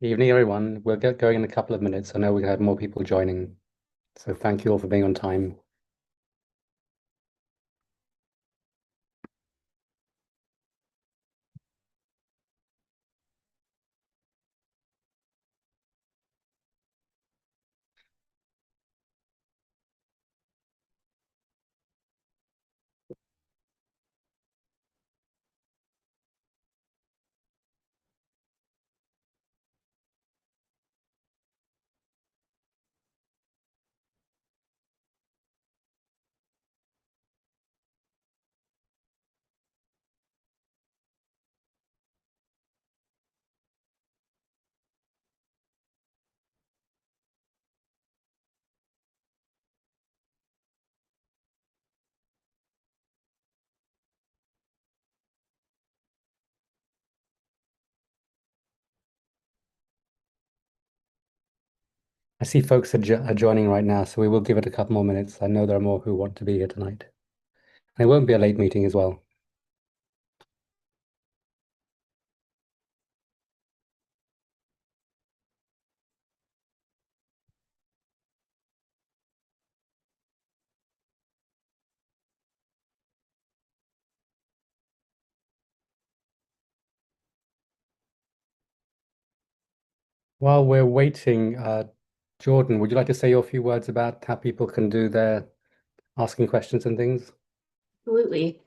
Evening, everyone. We'll get going in a couple of minutes. I know we have more people joining, so thank you all for being on time. I see folks are joining right now, so we will give it a couple more minutes. I know there are more who want to be here tonight. And it won't be a late meeting as well. While we're waiting, Jordan, would you like to say your few words about how people can do their asking questions and things? Absolutely.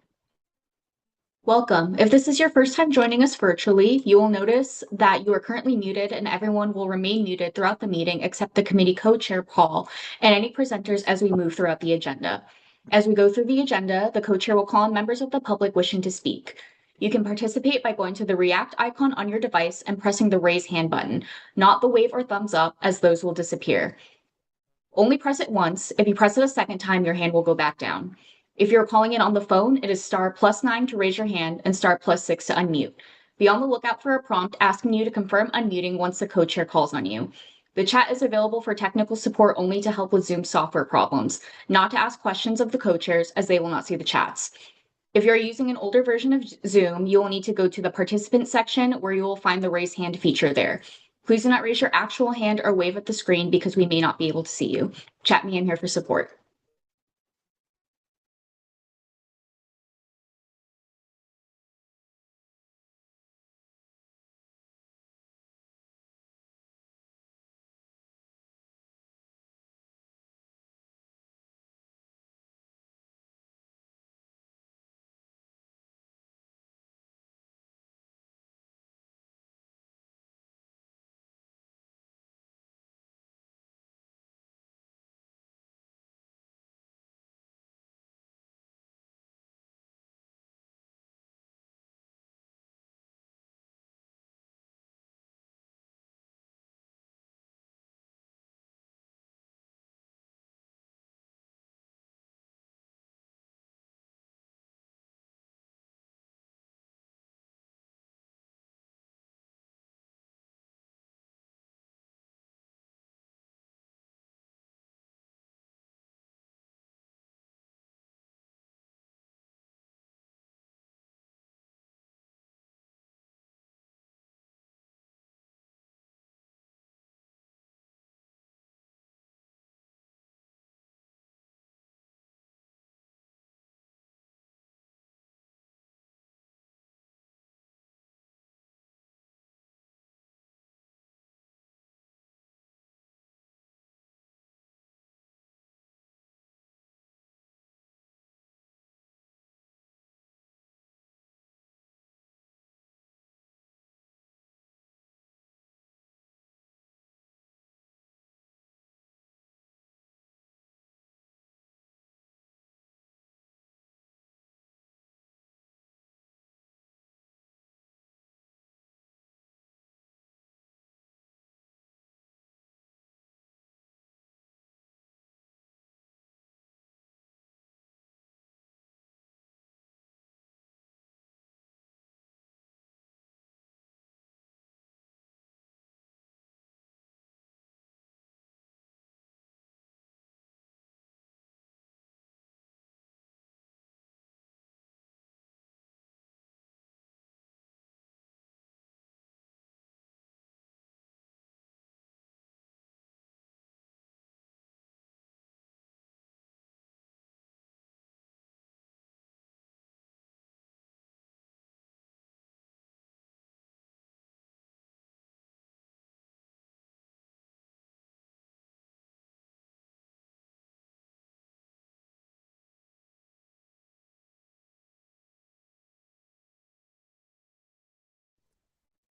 Welcome. If this is your first time joining us virtually, you will notice that you are currently muted and everyone will remain muted throughout the meeting except the committee co-chair, Paul, and any presenters as we move throughout the agenda. As we go through the agenda, the co-chair will call on members of the public wishing to speak. You can participate by going to the react icon on your device and pressing the raise hand button, not the wave or thumbs up, as those will disappear. Only press it once. If you press it a second time, your hand will go back down. If you're calling in on the phone, it is *+9 to raise your hand and *+6 to unmute. Be on the lookout for a prompt asking you to confirm unmuting once the co-chair calls on you. The chat is available for technical support only to help with Zoom software problems, not to ask questions of the co-chairs as they will not see the chats. If you're using an older version of Zoom, you will need to go to the participant section where you will find the raise hand feature there. Please do not raise your actual hand or wave at the screen because we may not be able to see you. Chat me in here for support.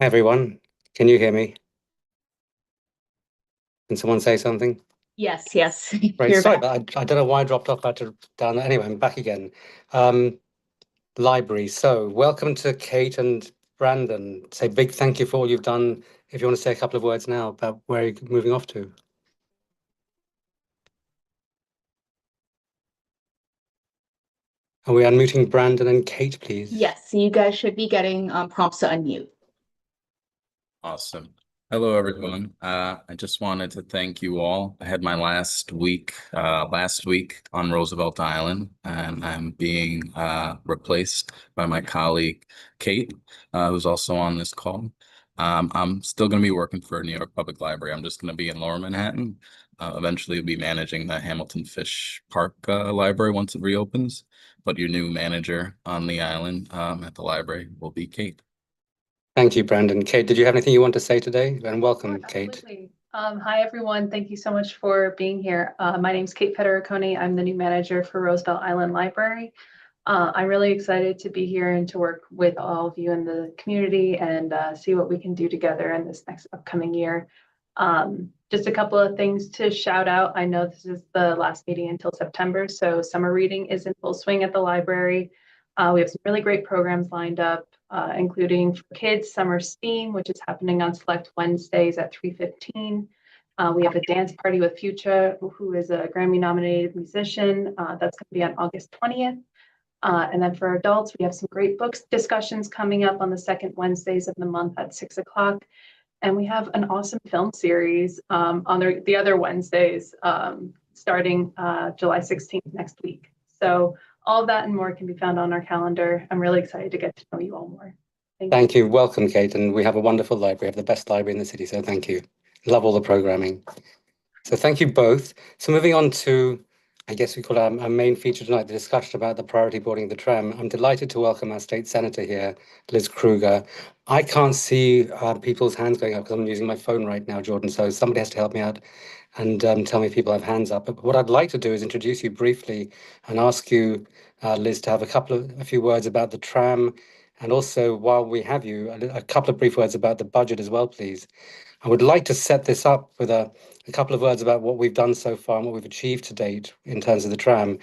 Hi everyone, can you hear me? Can someone say something? Yes, yes, Right, you're sorry, back. but I don't know why I dropped off. I had to down. Anyway, I'm back again. Um, Library. So, welcome to Kate and Brandon. Say big thank you for all you've done. If you want to say a couple of words now about where you're moving off to. Are we unmuting Brandon and Kate, please? Yes, you guys should be getting prompts to unmute. Awesome. Hello, everyone. I just wanted to thank you all. I had my last week on Roosevelt Island, and I'm being replaced by my colleague Kate, who's also on this call. I'm still going to be working for New York Public Library. I'm just going to be in Lower Manhattan. Eventually, be managing the Hamilton Fish Park Library once it reopens. But your new manager on the island at the library will be Kate. Thank you, Brandon. Kate, did you have anything you want to say today? And welcome, Sure, Kate. absolutely. Hi, everyone. Thank you so much for being here. My name is Kate Federiconi. I'm the new manager for Roosevelt Island Library. I'm really excited to be here and to work with all of you in the community and see what we can do together in this next upcoming year. Just a couple of things to shout out. I know this is the last meeting until September, so summer reading is in full swing at the library. We have some really great programs lined up, including for kids, Summer STEAM, which is happening on select Wednesdays at 3:15. We have a dance party with Future, who is a Grammy-nominated musician. That's going to be on August 20th. And then for adults, we have some great books discussions coming up on the second Wednesdays of the month at 6 o'clock. And we have an awesome film series on the other Wednesdays, starting July 16th next week. So all of that and more can be found on our calendar. I'm really excited to get to know you all more. Thank you. Welcome, Kate. And we have a wonderful library. We have the best library in the city. So thank you. Love all the programming. So thank you both. So moving on to, I guess we call our main feature tonight, the discussion about the priority boarding of the tram. I'm delighted to welcome our state senator here, Liz Kruger. I can't see people's hands going up because I'm using my phone right now, Jordan. So somebody has to help me out and tell me if people have hands up. But what I'd like to do is introduce you briefly and ask you, Liz, to have a few words about the tram. And also, while we have you, a couple of brief words about the budget as well, please. I would like to set this up with a couple of words about what we've done so far and what we've achieved to date in terms of the tram.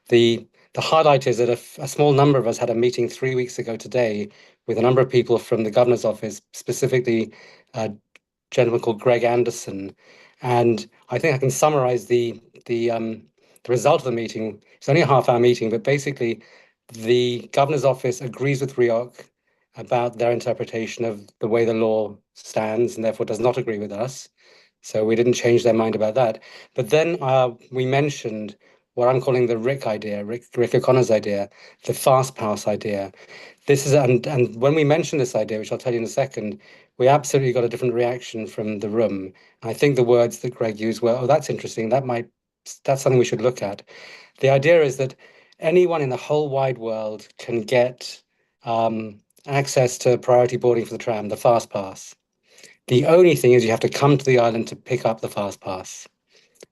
The highlight is that a small number of us had a meeting 3 weeks ago today with a number of people from the governor's office, specifically a gentleman called Greg Anderson. And I think I can summarize the result of the meeting. It's only a half-hour meeting, but basically the governor's office agrees with REOC about their interpretation of the way the law stands and therefore does not agree with us. So we didn't change their mind about that. But then we mentioned what I'm calling the Rick idea, Rick O'Connor's idea, the fast pass idea. This is and when we mentioned this idea, which I'll tell you in a second, we absolutely got a different reaction from the room. I think the words that Greg used were, "Oh, that's interesting. That's something we should look at." The idea is that anyone in the whole wide world can get access to priority boarding for the tram, the fast pass. The only thing is you have to come to the island to pick up the fast pass.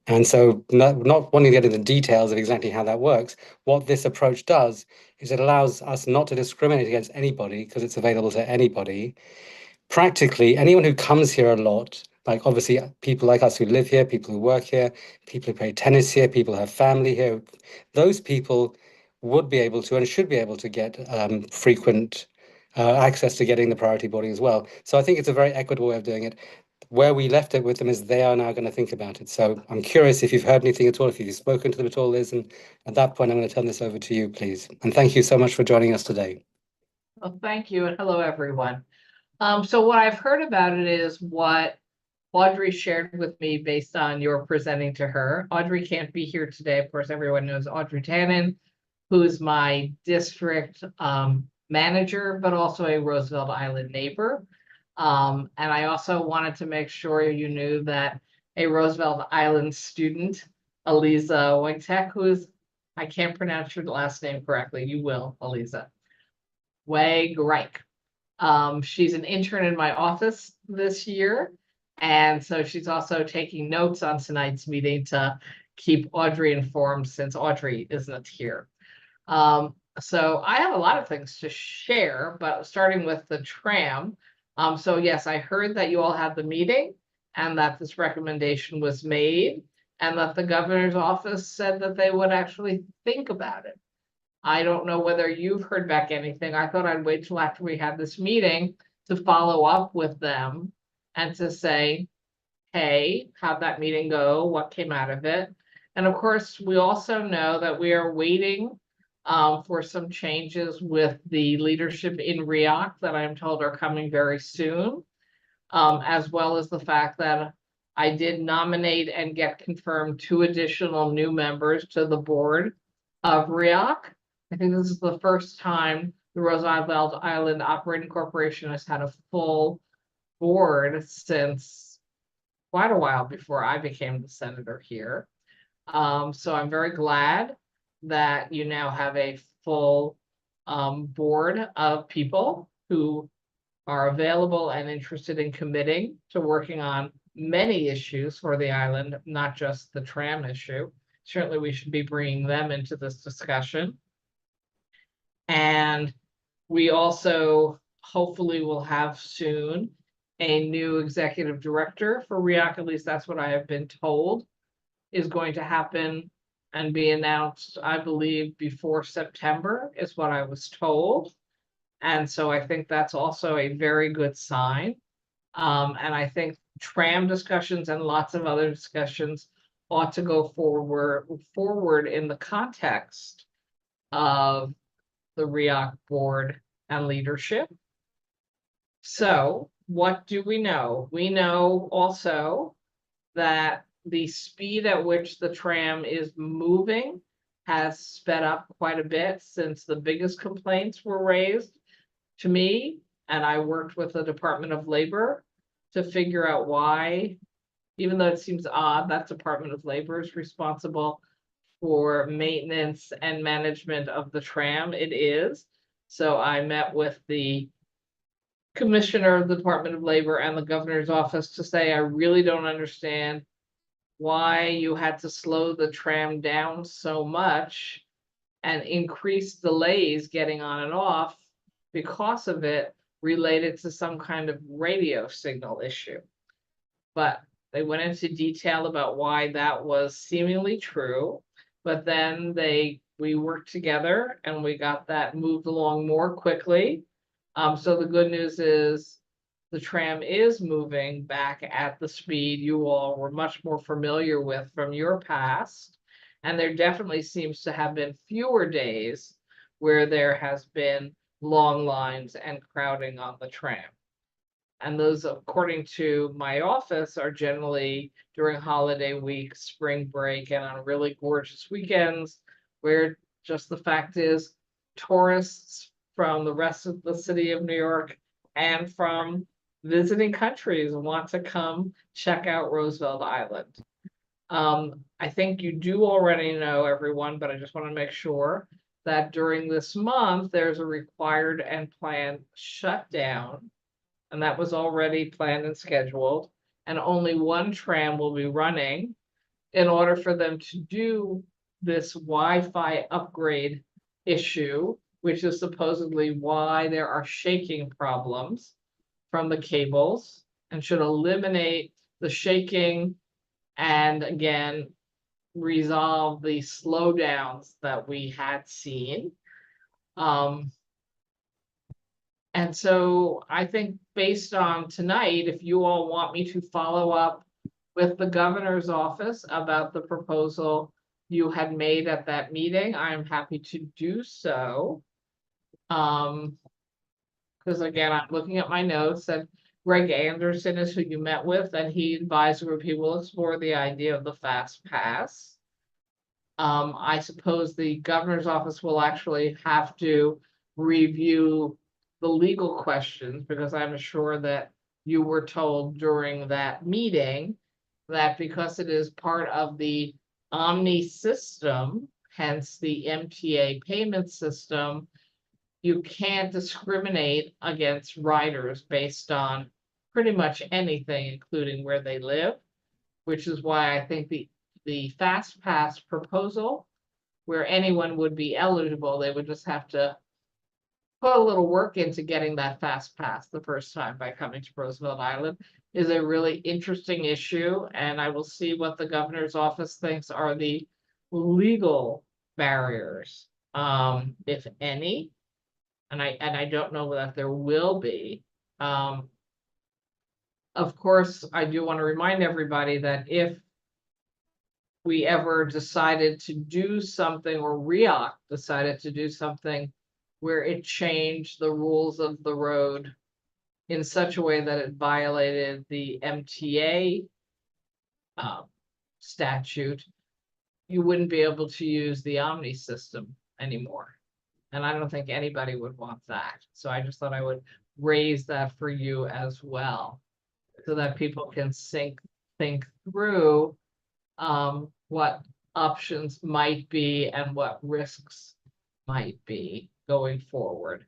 And so, not wanting to get into the details of exactly how that works, what this approach does is it allows us not to discriminate against anybody because it's available to anybody. Practically, anyone who comes here a lot, like obviously people like us who live here, people who work here, people who play tennis here, people who have family here, those people would be able to and should be able to get frequent access to getting the priority boarding as well. So I think it's a very equitable way of doing it. Where we left it with them is they are now going to think about it. So I'm curious if you've heard anything at all, if you've spoken to them at all, Liz. And at that point, I'm going to turn this over to you, please. And thank you so much for joining us today. Well, thank you, and hello, everyone. So what I've heard about it is what Audrey shared with me based on your presenting to her. Audrey can't be here today. Of course, everyone knows Audrey Tannen, who's my district manager, but also a Roosevelt Island neighbor. And I also wanted to make sure you knew that a Roosevelt Island student, Aliza Wojtek, I can't pronounce your last name correctly. You will, Aliza. Reich. She's an intern in my office this year. And so she's also taking notes on tonight's meeting to keep Audrey informed since Audrey isn't here. So I have a lot of things to share, but starting with the tram, So yes, I heard that you all had the meeting and that this recommendation was made and that the governor's office said that they would actually think about it. I don't know whether you've heard back anything. I thought I'd wait till after we had this meeting to follow up with them and to say, hey, how'd that meeting go? What came out of it? And of course, we also know that we are waiting for some changes with the leadership in REAC that I'm told are coming very soon, as well as the fact that I did nominate and get confirmed 2 additional new members to the board of REAC. I think this is the first time the Roosevelt Island Operating Corporation has had a full board since quite a while before I became the senator here. So I'm very glad that you now have a full board of people who are available and interested in committing to working on many issues for the island, not just the tram issue. Certainly, we should be bringing them into this discussion. And we also hopefully will have soon a new executive director for REAC, at least that's what I have been told, is going to happen and be announced, I believe, before September, is what I was told. And so I think that's also a very good sign. And I think tram discussions and lots of other discussions ought to go forward in the context of the REAC board and leadership. So what do we know? We know also that the speed at which the tram is moving has sped up quite a bit since the biggest complaints were raised to me, and I worked with the Department of Labor to figure out why, even though it seems odd, that Department of Labor is responsible for maintenance and management of the tram. It is. So I met with the commissioner of the Department of Labor and the governor's office to say, I really don't understand why you had to slow the tram down so much and increase delays getting on and off because of it, related to some kind of radio signal issue. But they went into detail about why that was seemingly true, but then we worked together and we got that moved along more quickly. So the good news is the tram is moving back at the speed you all were much more familiar with from your past. And there definitely seems to have been fewer days where there has been long lines and crowding on the tram. And those, according to my office, are generally during holiday weeks, spring break, and on really gorgeous weekends, where just the fact is tourists from the rest of the city of New York and from visiting countries want to come check out Roosevelt Island. I think you do already know, everyone, but I just want to make sure that during this month, there's a required and planned shutdown, and that was already planned and scheduled, and only 1 tram will be running in order for them to do this Wi-Fi upgrade issue, which is supposedly why there are shaking problems from the cables, and should eliminate the shaking and again resolve the slowdowns that we had seen. And so I think based on tonight, if you all want me to follow up with the governor's office about the proposal you had made at that meeting, I'm happy to do so. Because again, I'm looking at my notes, and Greg Anderson is who you met with, and he advised the group he will explore the idea of the fast pass. I suppose the governor's office will actually have to review the legal questions, because I'm sure that you were told during that meeting that because it is part of the Omni system, hence the MTA payment system, you can't discriminate against riders based on pretty much anything, including where they live, which is why I think the fast pass proposal, where anyone would be eligible, they would just have to put a little work into getting that fast pass the first time by coming to Roosevelt Island is a really interesting issue, and I will see what the governor's office thinks are the legal barriers, if any. And I don't know that there will be. Of course, I do want to remind everybody that if we ever decided to do something, or REAC decided to do something where it changed the rules of the road in such a way that it violated the MTA statute, you wouldn't be able to use the Omni system anymore. And I don't think anybody would want that. So I just thought I would raise that for you as well, so that people can think through what options might be and what risks might be going forward.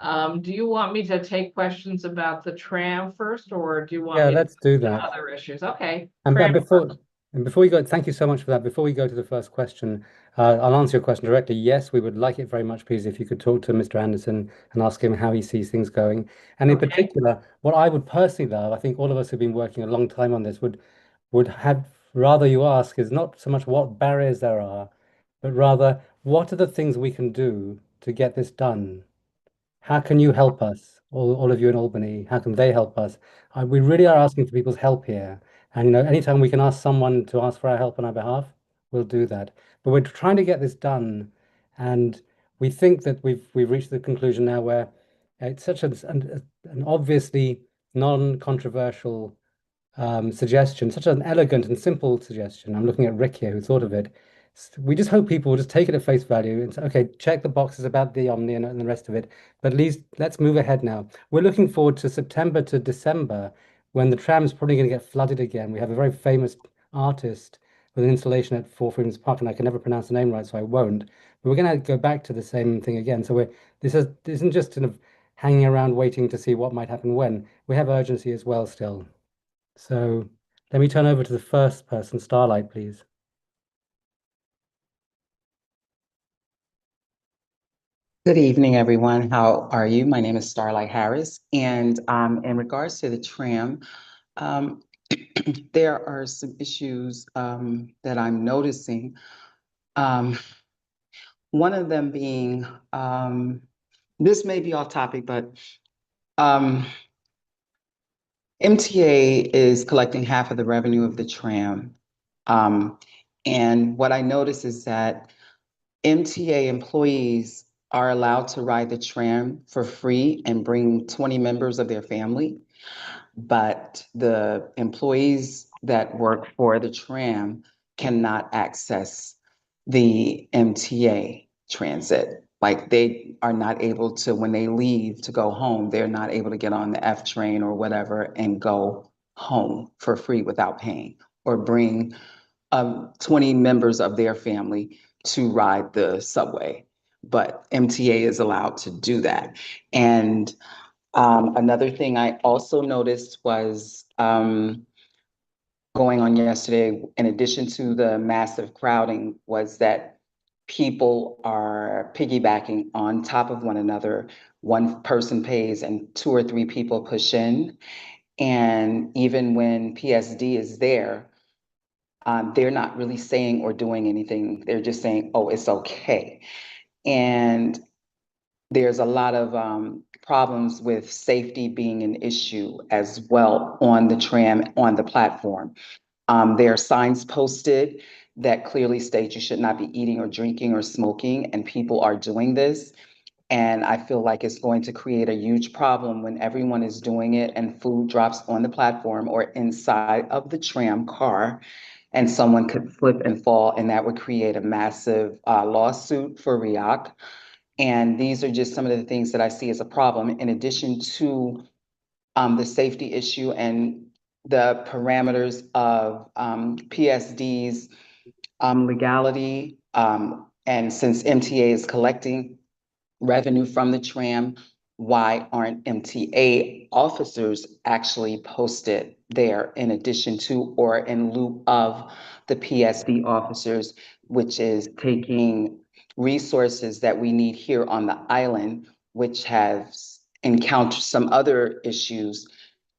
Do you want me to take questions about the tram first, or do you want me let's do to that. other issues? Okay. And tram before we go, thank you so much for that. Before we go to the first question, I'll answer your question directly. Yes, we would like it very much, please, if you could talk to Mr. Anderson and ask him how he sees things going. And in Okay. particular, what I would personally love, I think all of us who've been working a long time on this would have rather you ask is not so much what barriers there are, but rather what are the things we can do to get this done? How can you help us? All of you in Albany, how can they help us? We really are asking for people's help here. And anytime we can ask someone to ask for our help on our behalf, we'll do that. But we're trying to get this done, and we think that we've reached the conclusion now where it's such an obviously non-controversial suggestion, such an elegant and simple suggestion. I'm looking at Rick here, who thought of it. We just hope people will just take it at face value and say, okay, check the boxes about the Omni and the rest of it, but at least let's move ahead now. We're looking forward to September to December, when the tram's probably going to get flooded again. We have a very famous artist with an installation at Four Freedoms Park, and I can never pronounce the name right, so I won't. But we're going to go back to the same thing again. So this isn't just kind of hanging around waiting to see what might happen when. We have urgency as well still. So let me turn over to the first person, Starlight, please. Good evening, everyone. How are you? My name is Starlight Harris, and in regards to the tram, um, there are some issues that I'm noticing. One of them being, this may be off topic, but MTA is collecting half of the revenue of the tram. And what I notice is that MTA employees are allowed to ride the tram for free and bring 20 members of their family. But the employees that work for the tram cannot access the MTA transit. Like, they are not able to, when they leave to go home, they're not able to get on the F train or whatever and go home for free without paying, or bring 20 members of their family to ride the subway. But MTA is allowed to do that. And another thing I also noticed was going on yesterday, in addition to the massive crowding, was that people are piggybacking on top of one another. One person pays and two or three people push in. And even when PSD is there, they're not really saying or doing anything. They're just saying, oh, it's okay. And there's a lot of problems with safety being an issue as well on the tram, on the platform. There are signs posted that clearly state you should not be eating or drinking or smoking, and people are doing this. And I feel like it's going to create a huge problem when everyone is doing it and food drops on the platform or inside of the tram car, and someone could slip and fall, and that would create a massive lawsuit for REAC. And these are just some of the things that I see as a problem, in addition to the safety issue and the parameters of PSD's legality. And since MTA is collecting revenue from the tram, why aren't MTA officers actually posted there in addition to or in lieu of the PSD officers, which is taking resources that we need here on the island which has encountered some other issues,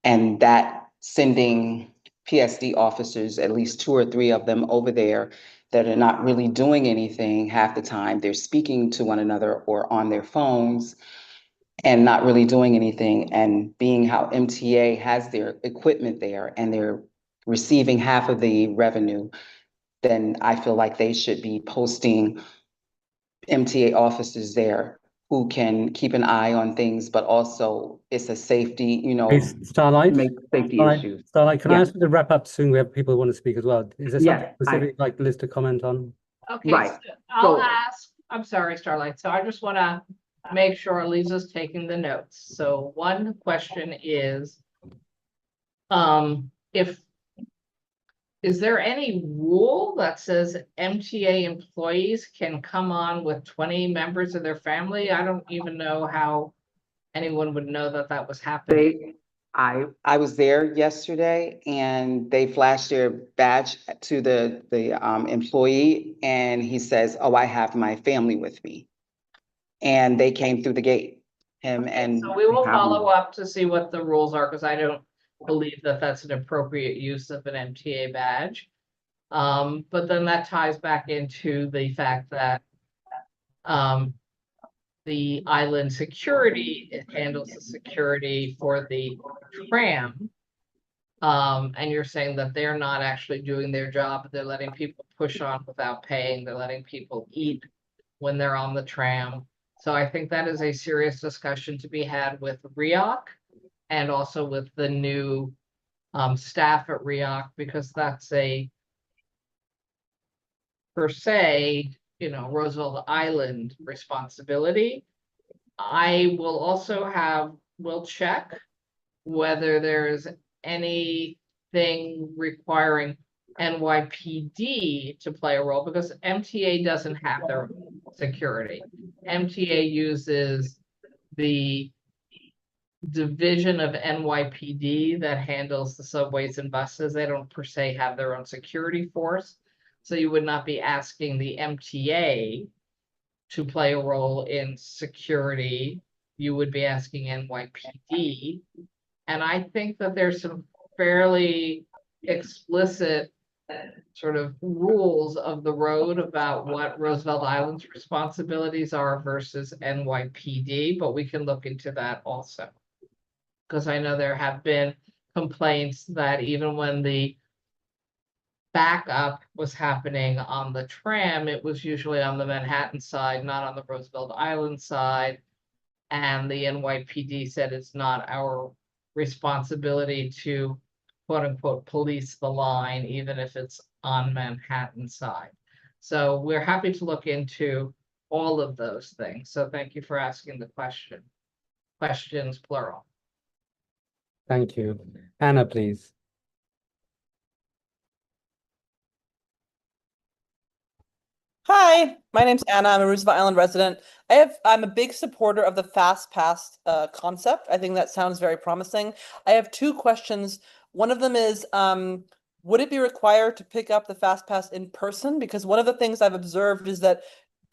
and that sending PSD officers, at least 2 or 3 of them over there that are not really doing anything half the time. They're speaking to one another or on their phones and not really doing anything. And being how MTA has their equipment there and they're receiving half of the revenue, then I feel like they should be posting MTA officers there who can keep an eye on things, but also it's a safety, Hey, Starlight, make safety Starlight, issues. Starlight, can I Yeah. ask you to wrap up soon? We have people who want to speak as well. Is there something Yes, specific you'd like Liz to comment on? Okay, Right. so I'll So- ask, I'm sorry, Starlight. So I just want to make sure Lisa's taking the notes. So one question is, is there any rule that says MTA employees can come on with 20 members of their family? I don't even know how anyone would know that that was happening. I was there yesterday and they flashed their badge to the employee and he says, "Oh, I have my family with me." And they came through the gate, him and. So we will follow up to see what the rules are, because I don't believe that that's an appropriate use of an MTA badge. But then that ties back into the fact that the island security, it handles the security for the tram. And you're saying that they're not actually doing their job, they're letting people push on without paying, they're letting people eat when they're on the tram. So I think that is a serious discussion to be had with REOC and also with the new staff at REOC, because that's a per se, Roosevelt Island responsibility. I will also we'll check whether there's anything requiring NYPD to play a role, because MTA doesn't have their own security. MTA uses the division of NYPD that handles the subways and buses. They don't per se have their own security force. So you would not be asking the MTA to play a role in security. You would be asking NYPD. And I think that there's some fairly explicit sort of rules of the road about what Roosevelt Island's responsibilities are versus NYPD, but we can look into that also. Because I know there have been complaints that even when the backup was happening on the tram, it was usually on the Manhattan side, not on the Roosevelt Island side. And the NYPD said it's not our responsibility to quote unquote police the line, even if it's on Manhattan side. So we're happy to look into all of those things. So thank you for asking the question. Questions plural. Thank you. Anna, please. Hi, my name's Anna. I'm a Roosevelt Island resident. I'm a big supporter of the Fast Pass concept. I think that sounds very promising. I have 2 questions. One of them is, would it be required to pick up the Fast Pass in person? Because one of the things I've observed is that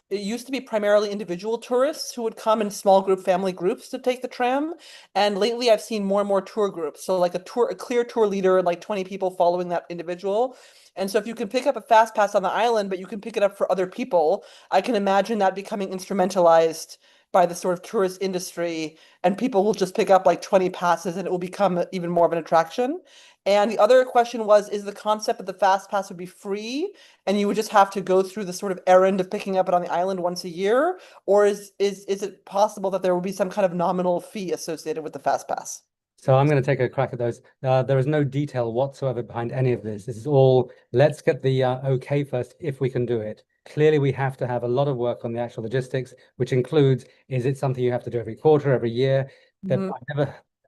it used to be primarily individual tourists who would come in small group family groups to take the tram. And lately I've seen more and more tour groups. So like a clear tour leader, like 20 people following that individual. And so if you can pick up a fast pass on the island, but you can pick it up for other people, I can imagine that becoming instrumentalized by the sort of tourist industry, and people will just pick up like 20 passes and it will become even more of an attraction. And the other question was, is the concept that the fast pass would be free and you would just have to go through the sort of errand of picking up it on the island once a year? Or is it possible that there will be some kind of nominal fee associated with the fast pass? So I'm going to take a crack at those. There is no detail whatsoever behind any of this. This is all, let's get the okay first, if we can do it. Clearly, we have to have a lot of work on the actual logistics, which includes, is it something you have to do every quarter, every year? None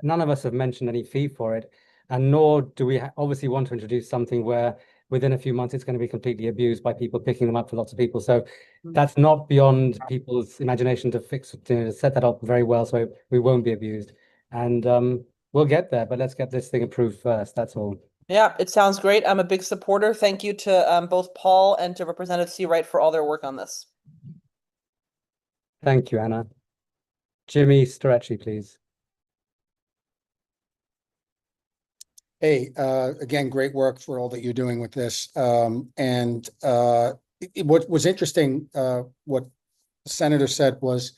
of us have mentioned any fee for it. And nor do we obviously want to introduce something where within a few months it's going to be completely abused by people picking them up for lots of people. So that's not beyond people's imagination to set that up very well so we won't be abused. And we'll get there, but let's get this thing approved first. That's all. Yeah, it sounds great. I'm a big supporter. Thank you to both Paul and to Representative Seawright for all their work on this. Thank you, Anna. Jimmy Stretchy, please. Hey, again, great work for all that you're doing with this. What was interesting, what the senator said was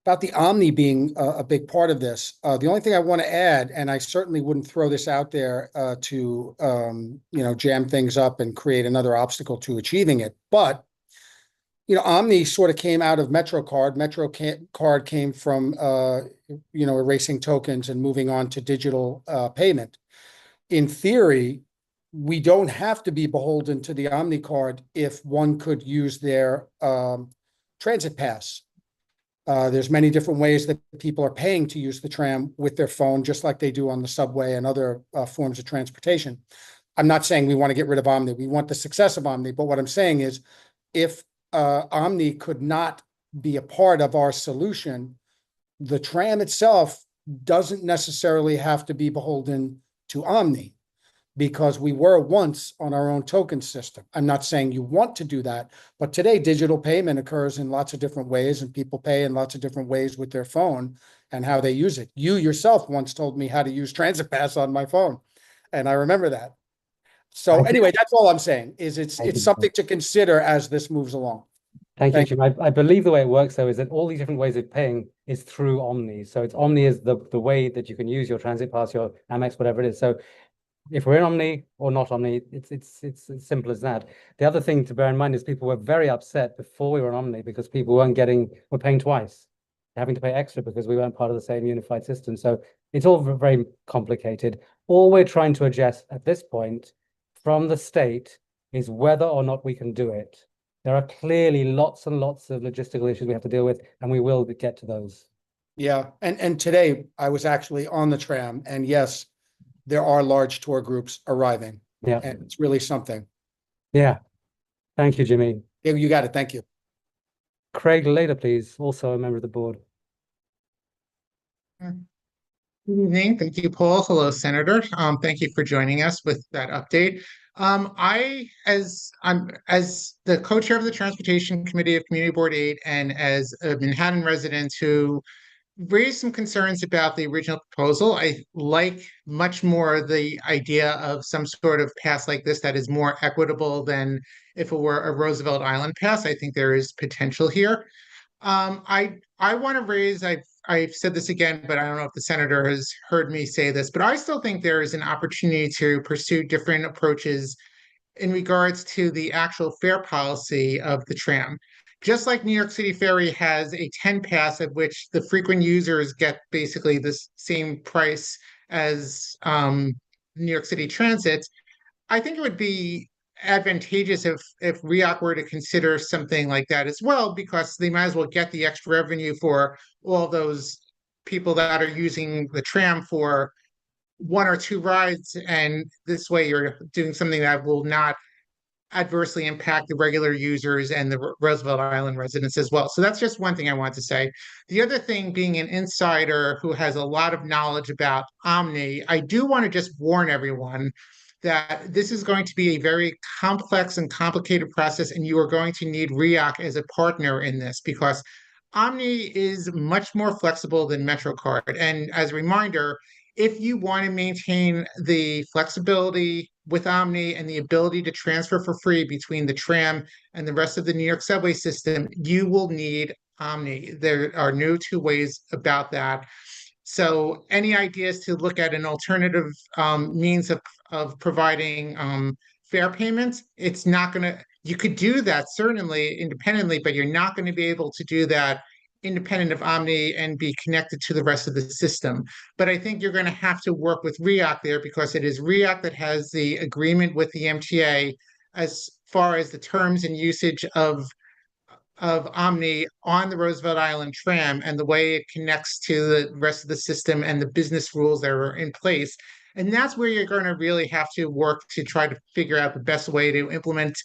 about the Omni being a big part of this. The only thing I want to add, and I certainly wouldn't throw this out there to jam things up and create another obstacle to achieving it, but Omni sort of came out of MetroCard. MetroCard came from erasing tokens and moving on to digital payment. In theory, we don't have to be beholden to the Omni card if one could use their transit pass. There's many different ways that people are paying to use the tram with their phone, just like they do on the subway and other forms of transportation. I'm not saying we want to get rid of Omni. We want the success of Omni. But what I'm saying is, if Omni could not be a part of our solution, the tram itself doesn't necessarily have to be beholden to Omni, because we were once on our own token system. I'm not saying you want to do that, but today digital payment occurs in lots of different ways, and people pay in lots of different ways with their phone and how they use it. You yourself once told me how to use Transit Pass on my phone, and I remember that. So anyway, that's all I'm saying, is it's something to consider as this moves along. Thank you, Jim. I believe the way it works, though, is that all these different ways of paying is through Omni. So it's Omni is the way that you can use your Transit Pass, your Amex, whatever it is. So if we're in Omni or not Omni, it's as simple as that. The other thing to bear in mind is people were very upset before we were on Omni because people were paying twice, having to pay extra because we weren't part of the same unified system. So it's all very complicated. All we're trying to address at this point from the state is whether or not we can do it. There are clearly lots and lots of logistical issues we have to deal with, and we will get to those. Yeah, and today I was actually on the tram, and yes, there are large tour groups arriving. Yeah, and it's really something. Yeah, thank you, Jimmy. Yeah, you got it. Thank you. Craig Lader, please, also a member of the board. Good evening. Thank you, Paul. Hello, Senator. Thank you for joining us with that update. I'm as the co-chair of the Transportation Committee of Community Board 8 and as a Manhattan resident who raised some concerns about the original proposal, I like much more the idea of some sort of pass like this that is more equitable than if it were a Roosevelt Island pass. I think there is potential here. I want to raise, I've said this again, but I don't know if the senator has heard me say this, but I still think there is an opportunity to pursue different approaches in regards to the actual fare policy of the tram. Just like New York City Ferry has a 10 pass at which the frequent users get basically the same price as New York City Transit, I think it would be advantageous if REAC were to consider something like that as well, because they might as well get the extra revenue for all those people that are using the tram for one or two rides, and this way you're doing something that will not adversely impact the regular users and the Roosevelt Island residents as well. So that's just one thing I want to say. The other thing, being an insider who has a lot of knowledge about Omni, I do want to just warn everyone that this is going to be a very complex and complicated process, and you are going to need REAC as a partner in this, because Omni is much more flexible than MetroCard. And as a reminder, if you want to maintain the flexibility with Omni and the ability to transfer for free between the tram and the rest of the New York subway system, you will need Omni. There are no two ways about that. So any ideas to look at an alternative means of providing fare payments, it's not going to, you could do that certainly independently, but you're not going to be able to do that independent of Omni and be connected to the rest of the system. But I think you're going to have to work with REAC there, because it is REAC that has the agreement with the MTA as far as the terms and usage of Omni on the Roosevelt Island tram and the way it connects to the rest of the system and the business rules that are in place. And that's where you're going to really have to work to try to figure out the best way to implement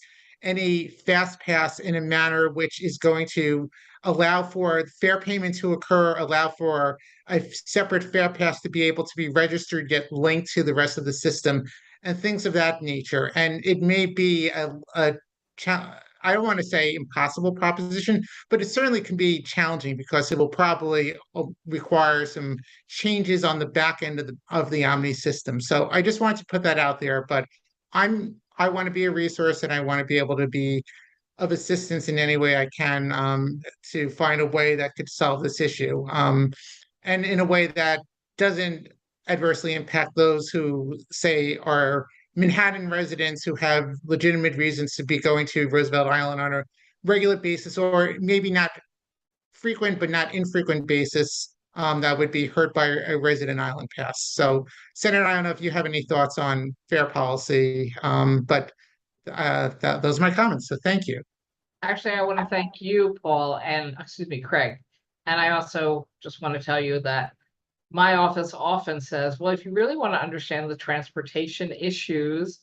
any fast pass in a manner which is going to allow for fare payment to occur, allow for a separate fare pass to be able to be registered, get linked to the rest of the system, and things of that nature. And it may be I don't want to say impossible proposition, but it certainly can be challenging because it will probably require some changes on the back end of the Omni system. So I just wanted to put that out there, but I want to be a resource and I want to be able to be of assistance in any way I can to find a way that could solve this issue, and in a way that doesn't adversely impact those who say are Manhattan residents who have legitimate reasons to be going to Roosevelt Island on a regular basis, or maybe not frequent but not infrequent basis. That would be hurt by a resident island pass. So, Senator, I don't know if you have any thoughts on fair policy, but those are my comments. So, thank you. Actually, I want to thank you, Paul, and excuse me, Craig. And I also just want to tell you that my office often says, well, if you really want to understand the transportation issues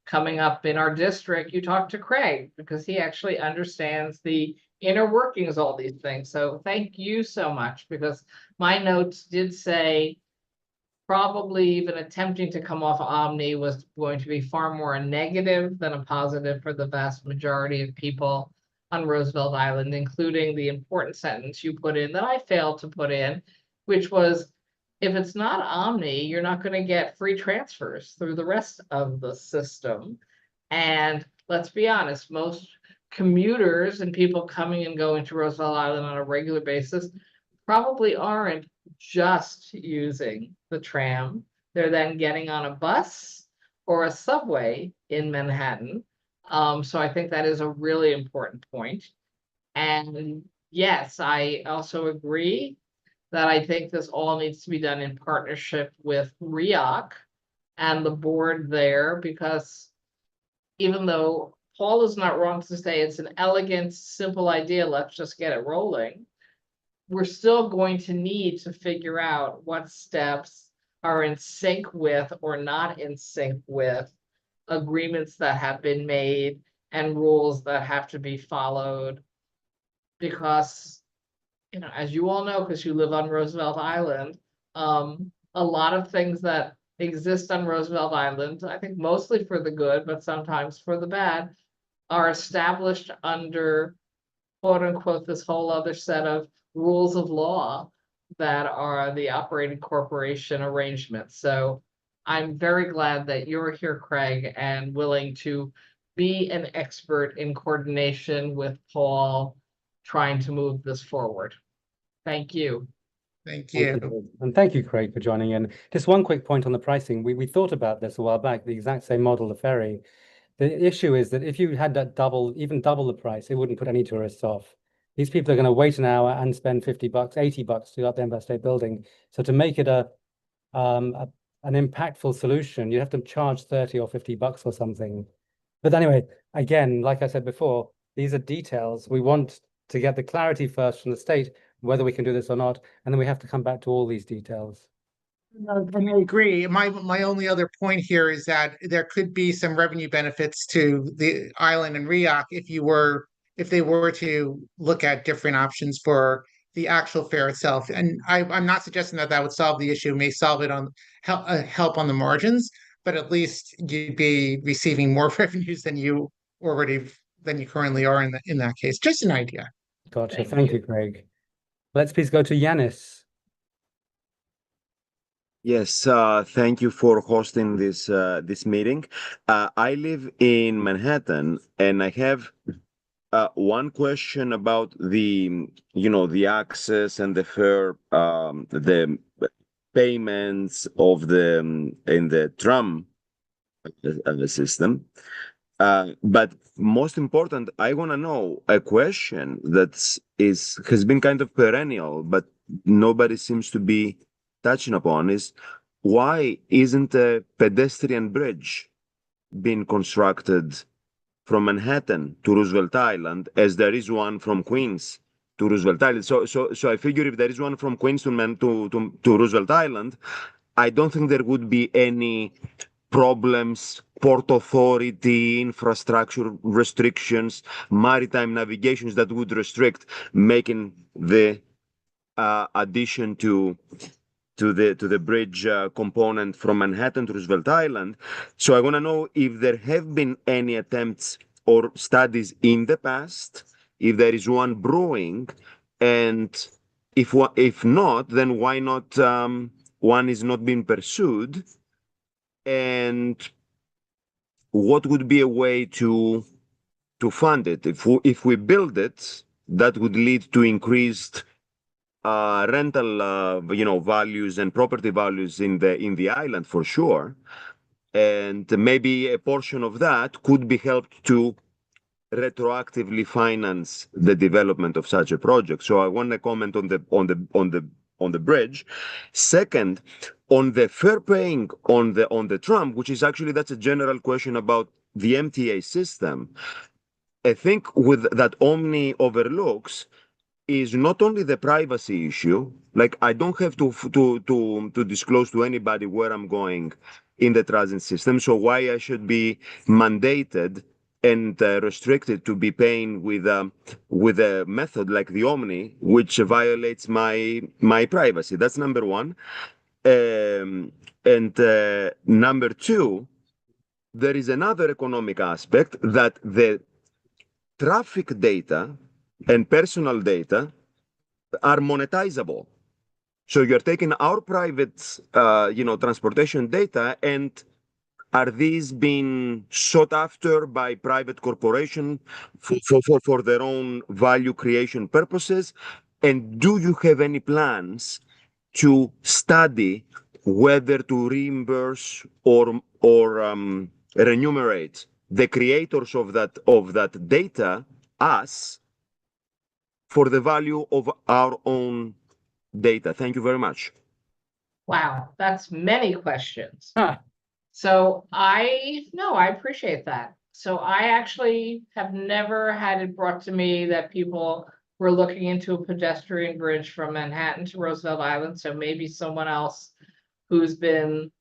coming up in our district, you talk to Craig because he actually understands the inner workings of all these things. So thank you so much, because my notes did say probably even attempting to come off Omni was going to be far more a negative than a positive for the vast majority of people on Roosevelt Island, including the important sentence you put in that I failed to put in, which was, if it's not Omni, you're not going to get free transfers through the rest of the system. And let's be honest, most commuters and people coming and going to Roosevelt Island on a regular basis probably aren't just using the tram. They're then getting on a bus or a subway in Manhattan. So I think that is a really important point. And yes, I also agree that I think this all needs to be done in partnership with REOC and the board there, because even though Paul is not wrong to say it's an elegant, simple idea, let's just get it rolling, we're still going to need to figure out what steps are in sync with or not in sync with agreements that have been made and rules that have to be followed. Because, as you all know, because you live on Roosevelt Island, a lot of things that exist on Roosevelt Island, I think mostly for the good, but sometimes for the bad, are established under, quote unquote, this whole other set of rules of law that are the operating corporation arrangements. So I'm very glad that you're here, Craig, and willing to be an expert in coordination with Paul, trying to move this forward. Thank you. Thank Thank you. you. And thank you, Craig, for joining in. Just one quick point on the pricing. We thought about this a while back, the exact same model, the ferry. The issue is that if you had that even double the price, it wouldn't put any tourists off. These people are going to wait an hour and spend $50, $80 to go up the Empire State Building. So to make it an impactful solution, you have to charge 30 or $50 or something. But anyway, again, like I said before, these are details. We want to get the clarity first from the state, whether we can do this or not, and then we have to come back to all these details. And I agree. My only other point here is that there could be some revenue benefits to the island and REOC if they were to look at different options for the actual fare itself. And I'm not suggesting that would solve the issue. It may solve it on help on the margins, but at least you'd be receiving more revenues than you currently are in that case. Just an idea. Gotcha. Thank you, Craig. Let's please go to Yanis. Yes, thank you for hosting this meeting. I live in Manhattan, and I have one question about the access and the fare, the payments of in the tram system. But most important, I want to know a question that has been kind of perennial, but nobody seems to be touching upon, is why isn't a pedestrian bridge being constructed from Manhattan to Roosevelt Island, as there is one from Queens to Roosevelt Island? So I figure if there is one from Queens to Roosevelt Island, I don't think there would be any problems, port authority, infrastructure restrictions, maritime navigations that would restrict making the addition to the bridge component from Manhattan to Roosevelt Island. So I want to know if there have been any attempts or studies in the past, if there is one brewing, and if not, then why not one is not being pursued, and what would be a way to fund it? If we build it, that would lead to increased rental values and property values in the island for sure, and maybe a portion of that could be helped to retroactively finance the development of such a project. So I want to comment on the bridge. Second, on the fair paying on the Trump, which is actually, that's a general question about the MTA system. I think with that Omni overlooks is not only the privacy issue, like I don't have to disclose to anybody where I'm going in the transit system, so why I should be mandated and restricted to be paying with a method like the Omni, which violates my privacy. That's number one. And number two, there is another economic aspect that the traffic data and personal data are monetizable. So you're taking our private, transportation data, and are these being sought after by private corporation for their own value creation purposes? And do you have any plans to study whether to reimburse or remunerate the creators of that data, us, for the value of our own data? Thank you very much. Wow, that's many questions. Ah. So I appreciate that. So I actually have never had it brought to me that people were looking into a pedestrian bridge from Manhattan to Roosevelt Island. So maybe someone else who's been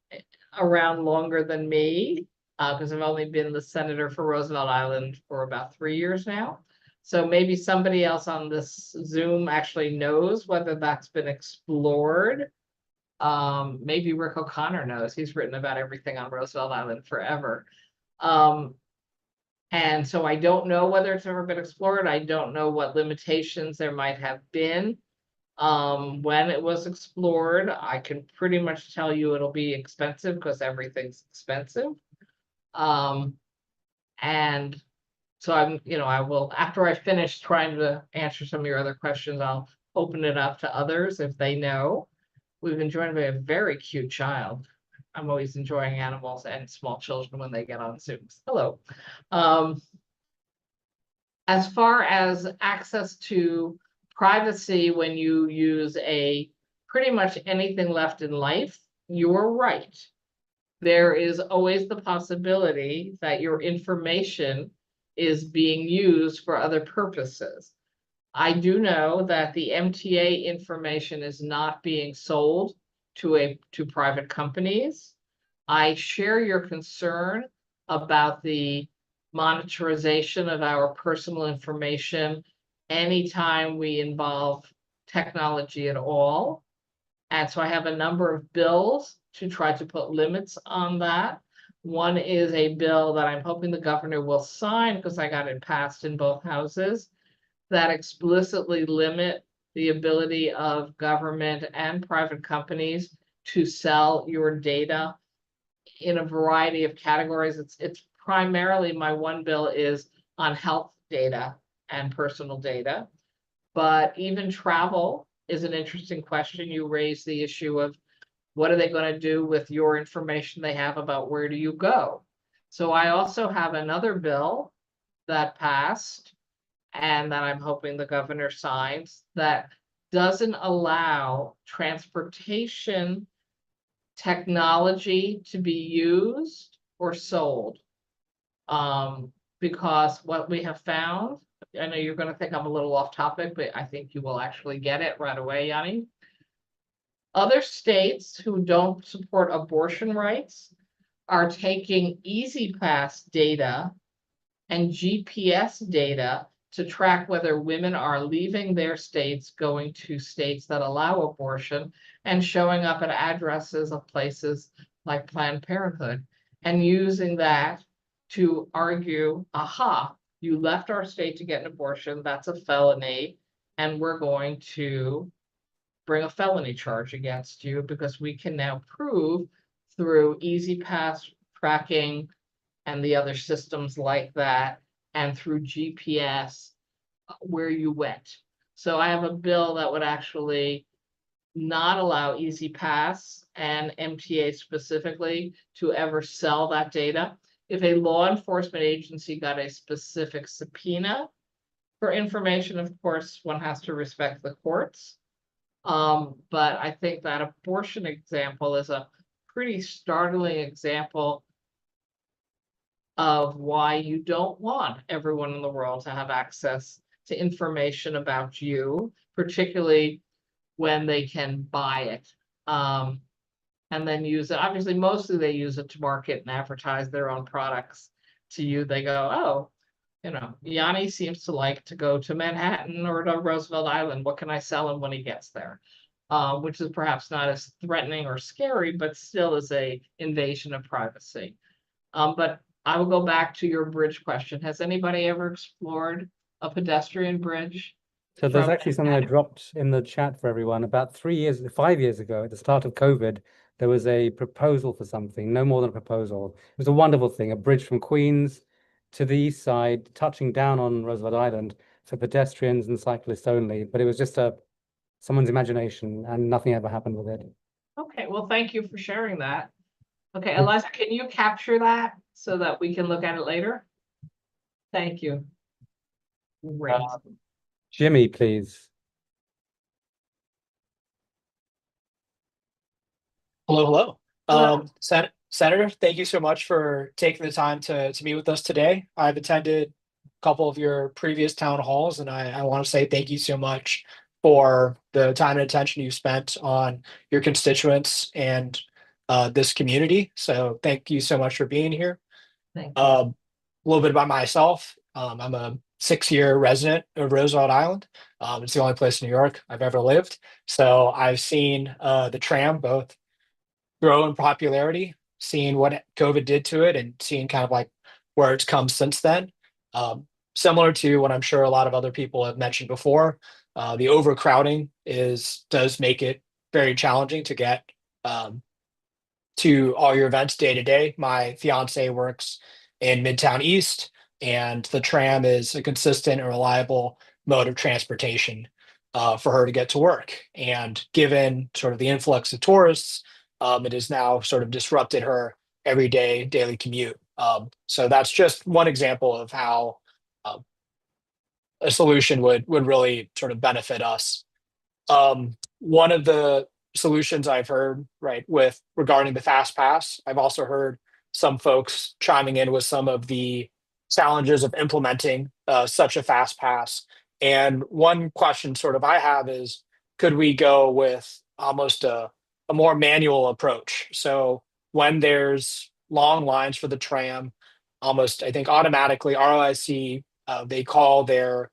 around longer than me, because I've only been the senator for Roosevelt Island for about 3 years now. So maybe somebody else on this Zoom actually knows whether that's been explored. Maybe Rick O'Connor knows. He's written about everything on Roosevelt Island forever. And so I don't know whether it's ever been explored. I don't know what limitations there might have been when it was explored. I can pretty much tell you it'll be expensive because everything's expensive. And so I will, after I finish trying to answer some of your other questions, I'll open it up to others if they know. We've been joined by a very cute child. I'm always enjoying animals and small children when they get on Zooms. Hello. As far as access to privacy when you use pretty much anything left in life, you're right. There is always the possibility that your information is being used for other purposes. I do know that the MTA information is not being sold to private companies. I share your concern about the monetization of our personal information anytime we involve technology at all. And so I have a number of bills to try to put limits on that. One is a bill that I'm hoping the governor will sign because I got it passed in both houses, that explicitly limit the ability of government and private companies to sell your data in a variety of categories. It's primarily, my one bill is on health data and personal data, but even travel is an interesting question. You raise the issue of what are they going to do with your information they have about where do you go? So I also have another bill that passed and that I'm hoping the governor signs that doesn't allow transportation technology to be used or sold. Because what we have found, I know you're going to think I'm a little off topic, but I think you will actually get it right away, Yanni. Other states who don't support abortion rights are taking E-ZPass data and GPS data to track whether women are leaving their states, going to states that allow abortion, and showing up at addresses of places like Planned Parenthood, and using that to argue, aha, You left our state to get an abortion, that's a felony, and we're going to bring a felony charge against you because we can now prove through Easy Pass tracking and the other systems like that, and through GPS where you went. So I have a bill that would actually not allow Easy Pass and MTA specifically to ever sell that data. If a law enforcement agency got a specific subpoena for information, of course, one has to respect the courts. But I think that abortion example is a pretty startling example of why you don't want everyone in the world to have access to information about you, particularly when they can buy it. And then use it. Obviously, mostly they use it to market and advertise their own products to you. They go, oh, Yanni seems to like to go to Manhattan or to Roosevelt Island. What can I sell him when he gets there? Which is perhaps not as threatening or scary, but still is a invasion of privacy. But I will go back to your bridge question. Has anybody ever explored a pedestrian bridge? So there's from actually something I Manhattan? dropped in the chat for everyone. About 5 years ago, at the start of COVID, there was a proposal for something, no more than a proposal. It was a wonderful thing, a bridge from Queens to the east side, touching down on Roosevelt Island for pedestrians and cyclists only. But it was just someone's imagination, and nothing ever happened with it. Okay, well, thank you for sharing that. Okay, Eliza, can you capture that so that we can look at it later? Thank you. Great. Jimmy, please. Hello, hello. Hello. Senator, thank you so much for taking the time to meet with us today. I've attended a couple of your previous town halls, and I want to say thank you so much for the time and attention you spent on your constituents and this community. So thank you so much for being here. Thank you. A little bit about myself. I'm a 6-year resident of Roosevelt Island. It's the only place in New York I've ever lived. So I've seen the tram both grow in popularity, seeing what COVID did to it, and seeing kind of like where it's come since then. Similar to what I'm sure a lot of other people have mentioned before, the overcrowding does make it very challenging to get to all your events day to day. My fiance works in Midtown East, and the tram is a consistent and reliable mode of transportation for her to get to work. And given sort of the influx of tourists, it has now sort of disrupted her everyday daily commute. So that's just one example of how a solution would really sort of benefit us. One of the solutions I've heard, right, with regarding the fast pass, I've also heard some folks chiming in with some of the challenges of implementing such a fast pass. And one question sort of I have is, could we go with almost a more manual approach? So when there's long lines for the tram, almost I think automatically ROIC, they call their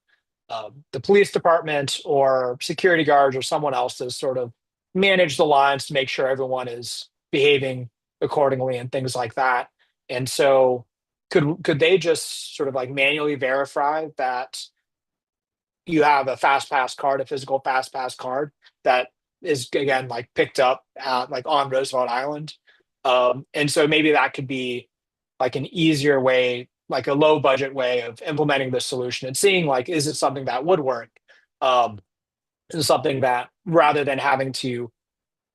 the police department or security guards or someone else to sort of manage the lines to make sure everyone is behaving accordingly and things like that. And so could they just sort of like manually verify that you have a fast pass card, a physical fast pass card that is again like picked up at like on Roosevelt Island? And so maybe that could be like an easier way, like a low budget way of implementing this solution and seeing like, is it something that would work? Is it something that rather than having to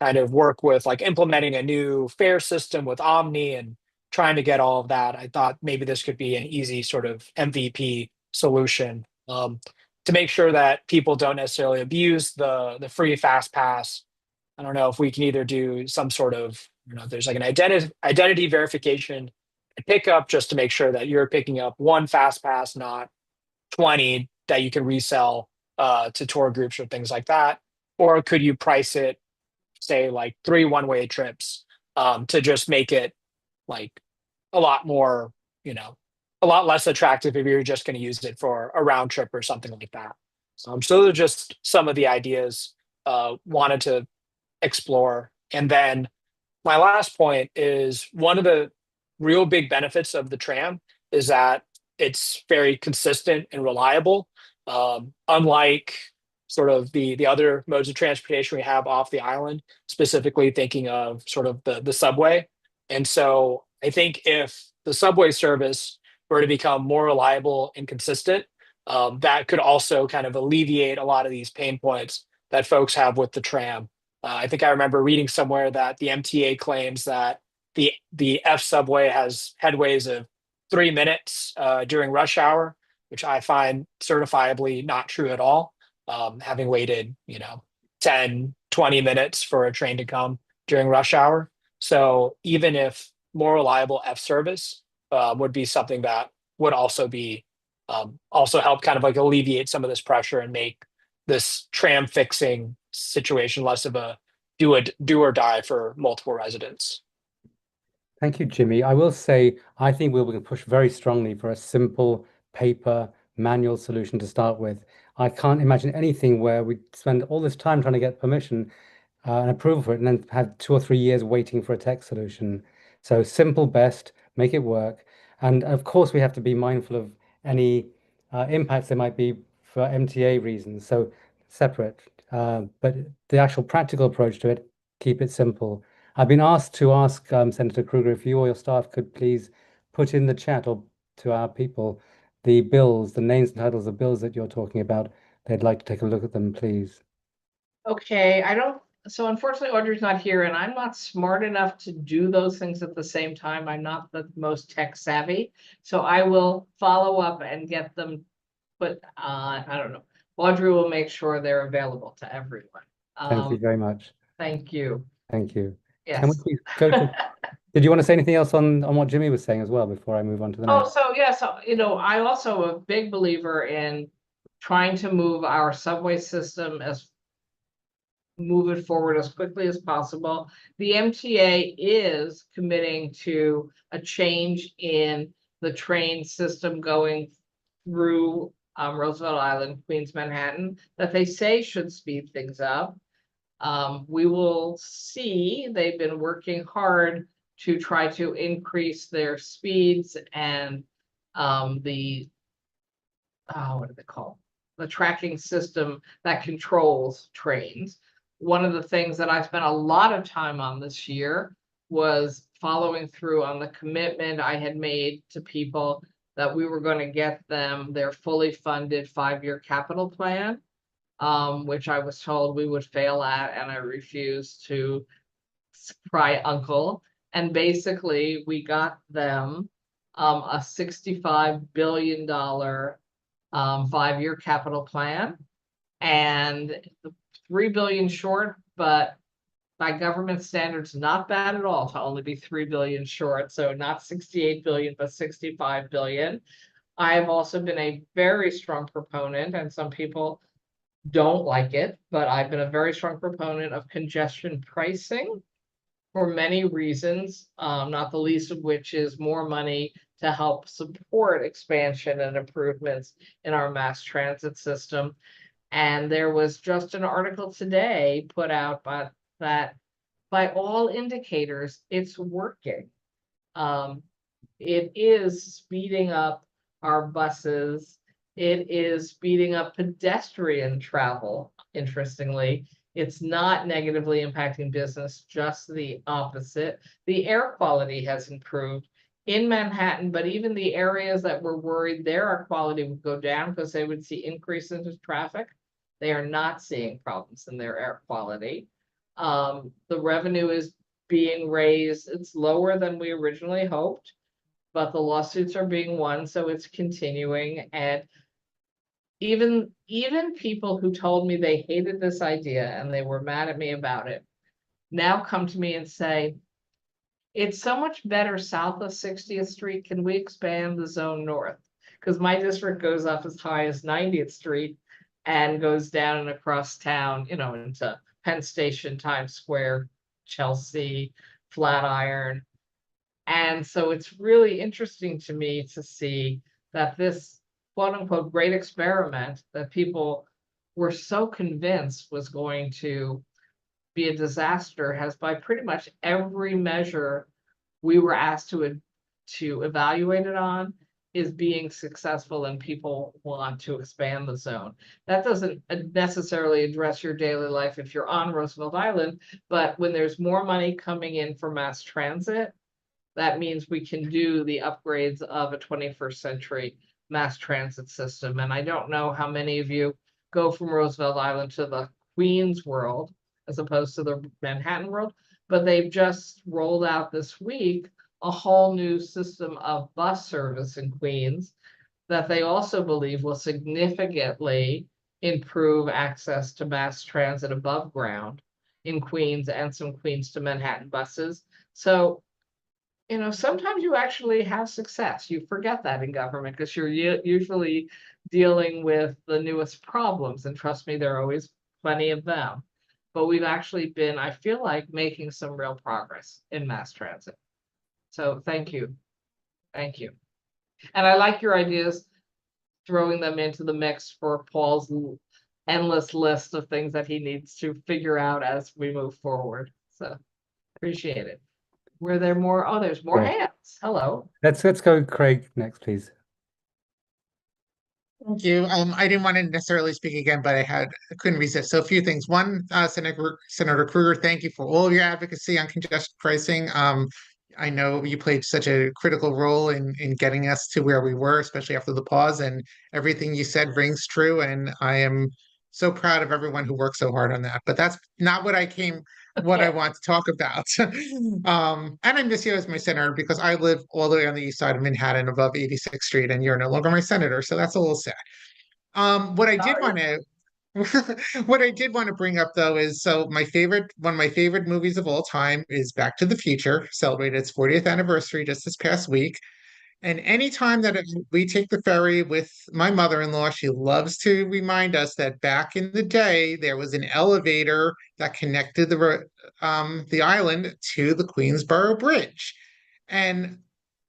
kind of work with like implementing a new fare system with Omni and trying to get all of that, I thought maybe this could be an easy sort of MVP solution to make sure that people don't necessarily abuse the free fast pass. I don't know if we can either do some sort of, there's like an identity verification pickup just to make sure that you're picking up one fast pass, not 20 that you can resell to tour groups or things like that. Or could you price it, say like 3 one-way trips to just make it like a lot more, a lot less attractive if you're just going to use it for a round trip or something like that. So those are just some of the ideas wanted to explore. And then my last point is one of the real big benefits of the tram is that it's very consistent and reliable, unlike sort of the other modes of transportation we have off the island, specifically thinking of sort of the subway. And so I think if the subway service were to become more reliable and consistent, that could also kind of alleviate a lot of these pain points that folks have with the tram. I think I remember reading somewhere that the MTA claims that the F subway has headways of 3 minutes during rush hour, which I find certifiably not true at all. Having waited, 10, 20 minutes for a train to come during rush hour. So even if more reliable F service would be something that would also help kind of like alleviate some of this pressure and make this tram fixing situation less of a do or die for multiple residents. Thank you, Jimmy. I will say, I think we're going to push very strongly for a simple paper manual solution to start with. I can't imagine anything where we spend all this time trying to get permission and approval for it and then have 2 or 3 years waiting for a tech solution. So simple best, make it work. And of course, we have to be mindful of any impacts there might be for MTA reasons. So separate, but the actual practical approach to it, keep it simple. I've been asked to ask Senator Kruger if you or your staff could please put in the chat or to our people the bills, the names and titles of bills that you're talking about. They'd like to take a look at them, please. Okay, so unfortunately Audrey's not here and I'm not smart enough to do those things at the same time. I'm not the most tech savvy. So I will follow up and get them put on, I don't know. Audrey will make sure they're available to everyone. Thank you very much. Thank you. Thank you. Yes. Can we please go to, did you want to say anything else on what Jimmy was saying as well before I move on to the Oh, next? so yeah, so I also a big believer in trying to move our subway system move it forward as quickly as possible. The MTA is committing to a change in the train system going through Roosevelt Island, Queens, Manhattan, that they say should speed things up. We will see. They've been working hard to try to increase their speeds and what do they call the tracking system that controls trains. One of the things that I spent a lot of time on this year was following through on the commitment I had made to people that we were going to get them their fully funded 5-year capital plan, which I was told we would fail at, and I refused to cry uncle. And basically, we got them a $65 billion 5-year capital plan, and $3 billion short, but by government standards, not bad at all to only be $3 billion short. So not 68 billion, but 65 billion. I have also been a very strong proponent, and some people don't like it, but I've been a very strong proponent of congestion pricing for many reasons, not the least of which is more money to help support expansion and improvements in our mass transit system. And there was just an article today put out that by all indicators, it's working. It is speeding up our buses. It is speeding up pedestrian travel, interestingly. It's not negatively impacting business, just the opposite. The air quality has improved in Manhattan, but even the areas that were worried their air quality would go down because they would see increases in traffic. They are not seeing problems in their air quality. The revenue is being raised. It's lower than we originally hoped, but the lawsuits are being won, so it's continuing. And even people who told me they hated this idea and they were mad at me about it now come to me and say, it's so much better south of 60th Street. Can we expand the zone north? Because my district goes up as high as 90th Street and goes down and across town, into Penn Station, Times Square, Chelsea, Flatiron. And so it's really interesting to me to see that this quote unquote great experiment that people were so convinced was going to be a disaster has, by pretty much every measure we were asked to evaluate it on, is being successful and people want to expand the zone. That doesn't necessarily address your daily life if you're on Roosevelt Island, but when there's more money coming in for mass transit, that means we can do the upgrades of a 21st century mass transit system. And I don't know how many of you go from Roosevelt Island to the Queens world as opposed to the Manhattan world, but they've just rolled out this week a whole new system of bus service in Queens that they also believe will significantly improve access to mass transit above ground in Queens and some Queens to Manhattan buses. So, you know, sometimes you actually have success. You forget that in government because you're usually dealing with the newest problems. And trust me, there are always plenty of them. But we've actually been, I feel like, making some real progress in mass transit. So thank you. Thank you. And I like your ideas, throwing them into the mix for Paul's endless list of things that he needs to figure out as we move forward. So appreciate it. Were there more? Oh, there's more hands. Hello. Let's go Craig next, please. Thank you. I didn't want to necessarily speak again, but I couldn't resist. So a few things. One, Senator Kruger, thank you for all of your advocacy on congestion pricing. I know you played such a critical role in getting us to where we were, especially after the pause, and everything you said rings true. And I am so proud of everyone who worked so hard on that. But that's not what I want to talk about. And I miss you as my senator because I live all the way on the east side of Manhattan above 86th Street, and you're no longer my senator. So that's a little sad. What I did want to what I did want to bring up though is one of my favorite movies of all time is Back to the Future, celebrated its 40th anniversary just this past week. And anytime that we take the ferry with my mother-in-law, she loves to remind us that back in the day, there was an elevator that connected the island to the Queensboro Bridge. And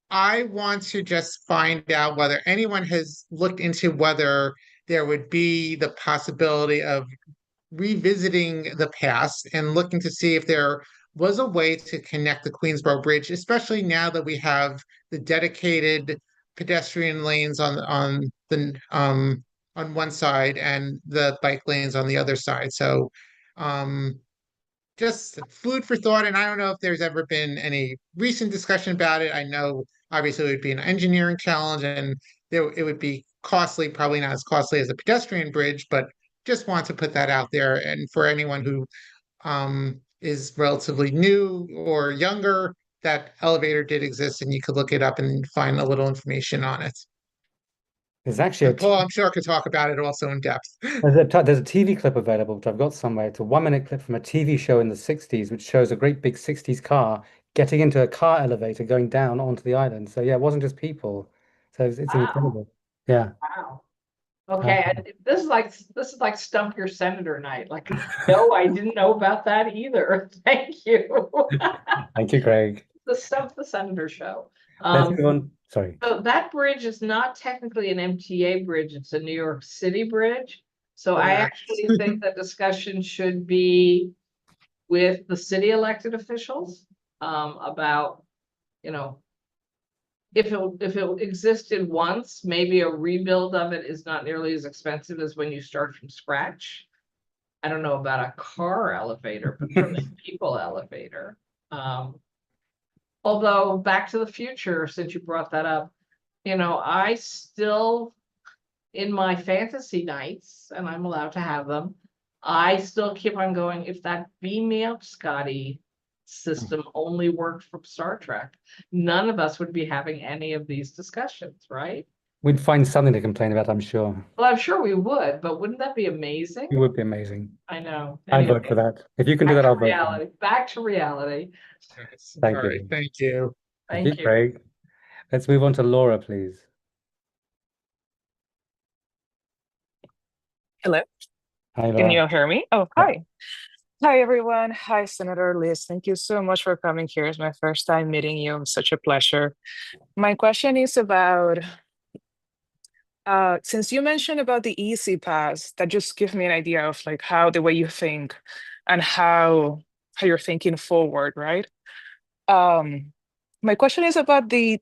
I want to just find out whether anyone has looked into whether there would be the possibility of revisiting the past and looking to see if there was a way to connect the Queensboro Bridge, especially now that we have the dedicated pedestrian lanes on one side and the bike lanes on the other side. So just food for thought. And I don't know if there's ever been any recent discussion about it. I know obviously it would be an engineering challenge and it would be costly, probably not as costly as a pedestrian bridge, but just want to put that out there. And for anyone who is relatively new or younger, that elevator did exist and you could look it up and find a little information on it. There's actually And Paul, I'm sure, could talk about it also in depth. there's a TV clip available, which I've got somewhere. It's a 1-minute clip from a TV show in the 60s, which shows a great big 60s car getting into a car elevator going down onto the island. So yeah, it wasn't just people. So it's Wow. incredible. Yeah. Wow. Okay, this is like stump your senator night. Like, no, I didn't know about that either. Thank you. Thank you, Craig. The Stump the Senator show. Let's move on. Sorry. So that bridge is not technically an MTA bridge, it's a New York City bridge. So I actually think the discussion should be with the city elected officials about, you know, if it existed once, maybe a rebuild of it is not nearly as expensive as when you start from scratch. I don't know about a car elevator, but certainly a people elevator. Although Back to the Future, since you brought that up, you know, I still, in my fantasy nights, and I'm allowed to have them, I still keep on going, if that beam me up, Scotty system only worked from Star Trek, none of us would be having any of these discussions, right? We'd find something to complain about, I'm sure. Well, I'm sure we would, but wouldn't that be amazing? It would be amazing. I know. I'd vote for that. If you can do that, I'll vote for it. Back to reality. Thank All you. right, thank you. Thank you, Craig. Let's move on to Laura, please. Hello. Hi, Laura. Can you all hear me? Oh, hi. Hi, everyone. Hi, Senator Liz. Thank you so much for coming here. It's my first time meeting you. It's such a pleasure. My question is about, since you mentioned about the Easy Pass, that just gives me an idea of like how the way you think and how you're thinking forward, right? My question is about the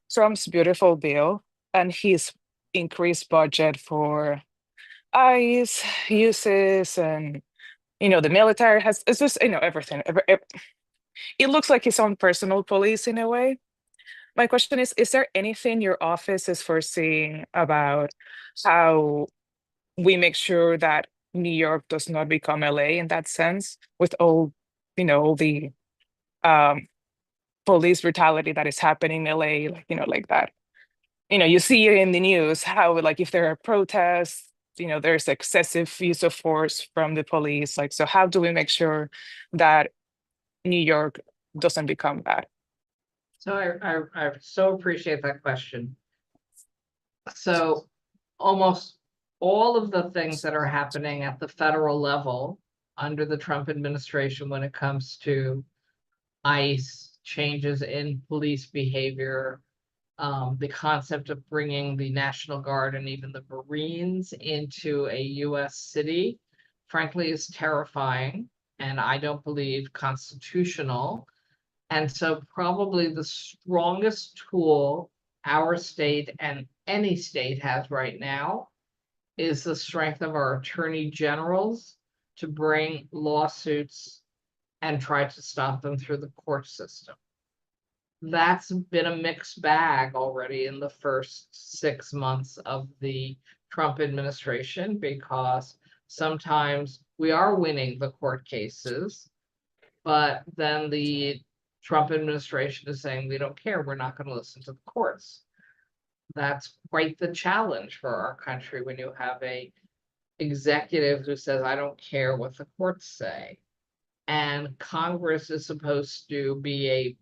Trump's beautiful bill. and his increased budget for ICE uses, and the military has, it's just everything. It looks like his own personal police in a way. My question is there anything your office is foreseeing about how we make sure that New York does not become LA in that sense, with all the um, police brutality that is happening in LA, like that. You see it in the news how, like, if there are protests, there's excessive use of force from the police. Like, so how do we make sure that New York doesn't become that? So I so appreciate that question. So almost all of the things that are happening at the federal level under the Trump administration when it comes to ICE, changes in police behavior, the concept of bringing the National Guard and even the Marines into a US city, frankly, is terrifying, and I don't believe constitutional. And so probably the strongest tool our state and any state has right now is the strength of our attorney generals to bring lawsuits and try to stop them through the court system. That's been a mixed bag already in the first 6 months of the Trump administration, because sometimes we are winning the court cases, but then the Trump administration is saying, we don't care, we're not going to listen to the courts. That's quite the challenge for our country when you have a executive who says, I don't care what the courts say. And Congress is supposed to be a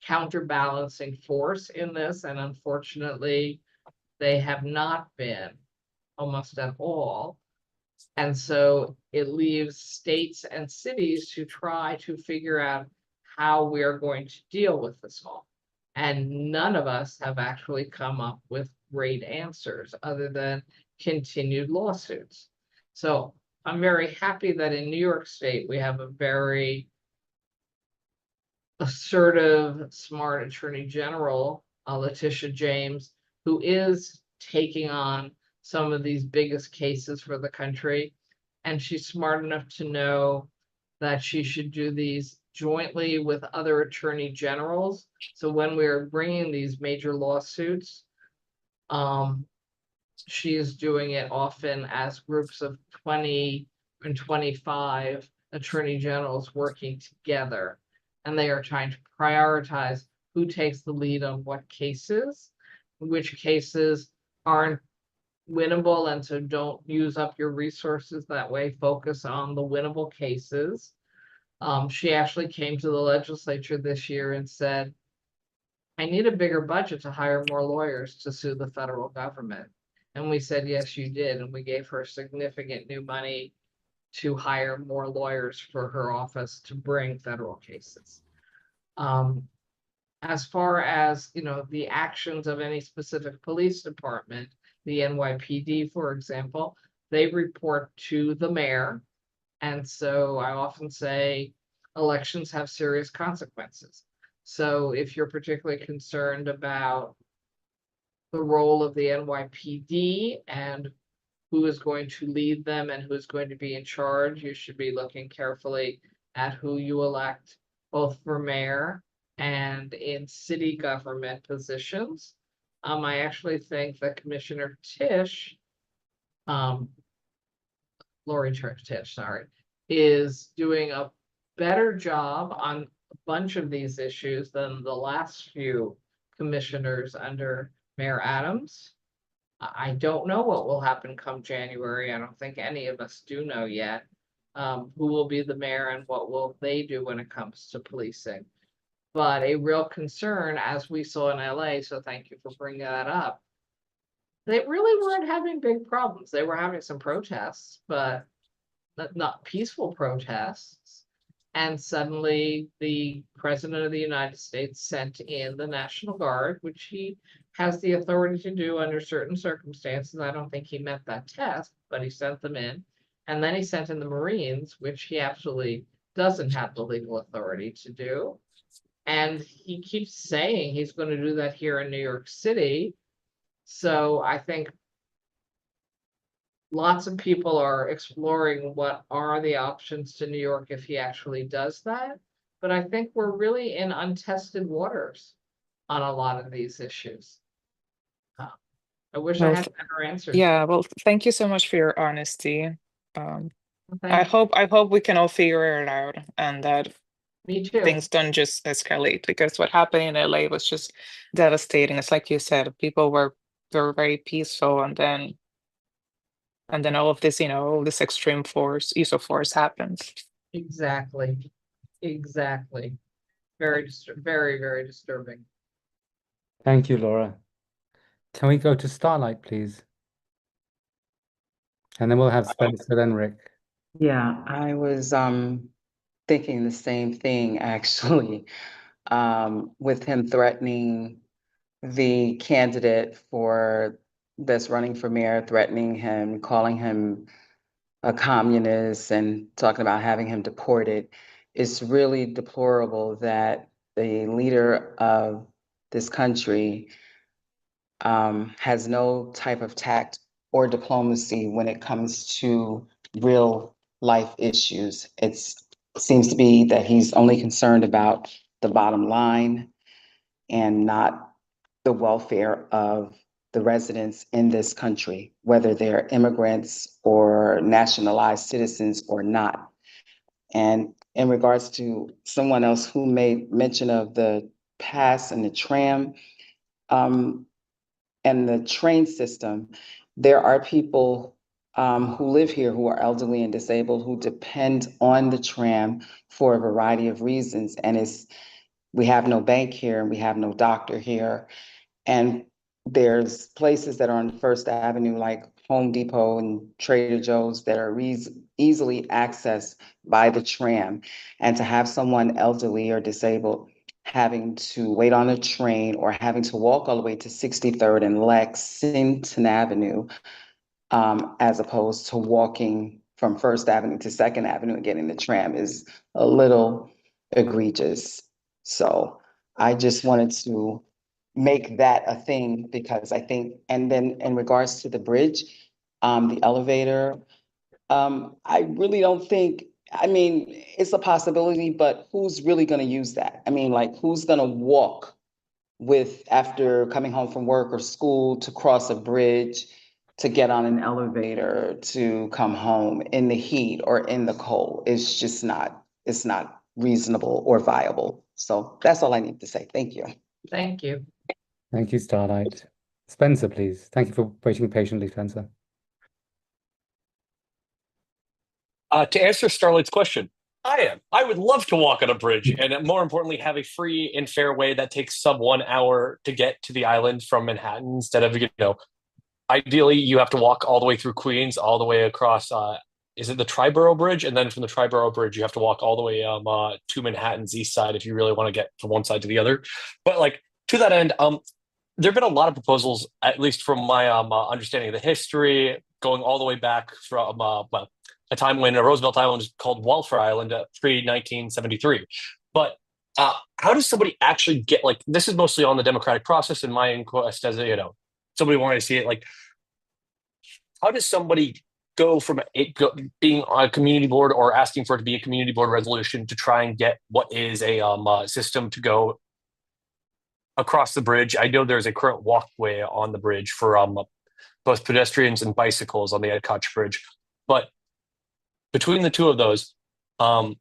counterbalancing force in this, and unfortunately, they have not been almost at all. And so it leaves states and cities to try to figure out how we're going to deal with this all. And none of us have actually come up with great answers other than continued lawsuits. So I'm very happy that in New York State, we have a very assertive, smart Attorney General, Letitia James, who is taking on some of these biggest cases for the country. And she's smart enough to know that she should do these jointly with other attorney generals. So when we're bringing these major lawsuits, she is doing it often as groups of 20 and 25 attorney generals working together. And they are trying to prioritize who takes the lead on what cases, which cases aren't winnable, and so don't use up your resources that way. Focus on the winnable cases. She actually came to the legislature this year and said, I need a bigger budget to hire more lawyers to sue the federal government. And we said, yes, you did. And we gave her significant new money to hire more lawyers for her office to bring federal cases. As far as, the actions of any specific police department, the NYPD, for example, they report to the mayor. And so I often say elections have serious consequences. So if you're particularly concerned about the role of the NYPD and who is going to lead them and who is going to be in charge, you should be looking carefully at who you elect, both for mayor and in city government positions. I actually think that Commissioner Tisch, Lori Tisch, sorry, is doing a better job on a bunch of these issues than the last few commissioners under Mayor Adams. I don't know what will happen come January. I don't think any of us do know yet. Who will be the mayor and what will they do when it comes to policing? But a real concern, as we saw in LA, so thank you for bringing that up, they really weren't having big problems. They were having some protests, but not peaceful protests. And suddenly the president of the United States sent in the National Guard, which he has the authority to do under certain circumstances. I don't think he met that test, but he sent them in. And then he sent in the Marines, which he absolutely doesn't have the legal authority to do. And he keeps saying he's going to do that here in New York City. So I think lots of people are exploring what are the options to New York if he actually does that. But I think we're really in untested waters on a lot of these issues. I wish I Well, had better answers. yeah, well, thank you so much for your honesty. I Thank you. hope we can all figure it out and that Me too. things don't just escalate, because what happened in LA was just devastating. It's like you said, people were very peaceful, and then all of this, all this extreme use of force happens. Exactly. Exactly. Very, very, very disturbing. Thank you, Laura. Can we go to Starlight, please? And then we'll have Spencer, then Rick. Yeah, I was thinking the same thing actually, with him threatening the candidate that's running for mayor, threatening him, calling him a communist and talking about having him deported. It's really deplorable that the leader of this country has no type of tact or diplomacy when it comes to real life issues. It seems to be that he's only concerned about the bottom line and not the welfare of the residents in this country, whether they're immigrants or nationalized citizens or not. And in regards to someone else who made mention of the pass and the tram, and the train system, there are people who live here who are elderly and disabled who depend on the tram for a variety of reasons. And we have no bank here and we have no doctor here. And there's places that are on First Avenue, like Home Depot and Trader Joe's, that are easily accessed by the tram. And to have someone elderly or disabled having to wait on a train or having to walk all the way to 63rd and Lexington Avenue, as opposed to walking from First Avenue to Second Avenue and getting the tram, is a little egregious. So I just wanted to make that a thing because I think, and then in regards to the bridge, the elevator, I really don't think, I mean, it's a possibility, but who's really gonna use that? I mean, like, who's gonna walk after coming home from work or school to cross a bridge, to get on an elevator, to come home in the heat or in the cold? It's not reasonable or viable. So that's all I need to say. Thank you. Thank you. Thank you, Starlight. Spencer, please. Thank you for waiting patiently, Spencer. To answer Starlight's question, I would love to walk on a bridge, and more importantly, have a free and fair way that takes sub 1 hour to get to the island from Manhattan instead of, ideally you have to walk all the way through Queens, all the way across, is it the Triborough Bridge? And then from the Triborough Bridge, you have to walk all the way to Manhattan's east side if you really want to get from one side to the other. But like to that end, there have been a lot of proposals, at least from my understanding of the history, going all the way back from a time when Roosevelt Island was called Welfare Island pre-1973. But how does somebody actually get, like, this is mostly on the democratic process in my inquest as somebody wanted to see it, like, how does somebody go from being on a community board or asking for it to be a community board resolution to try and get what is a system to go across the bridge? I know there's a current walkway on the bridge for both pedestrians and bicycles on the Ed Koch Bridge, but between the two of those, well,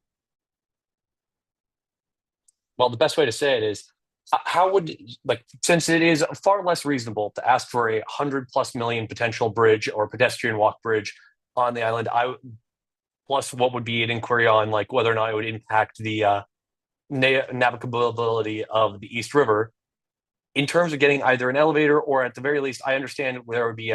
the best way to say it is, how would, like, since it is far less reasonable to ask for a $100+ million potential bridge or pedestrian walk bridge on the island, plus what would be an inquiry on like whether or not it would impact the navigability of the East River, in terms of getting either an elevator or at the very least, I understand there would be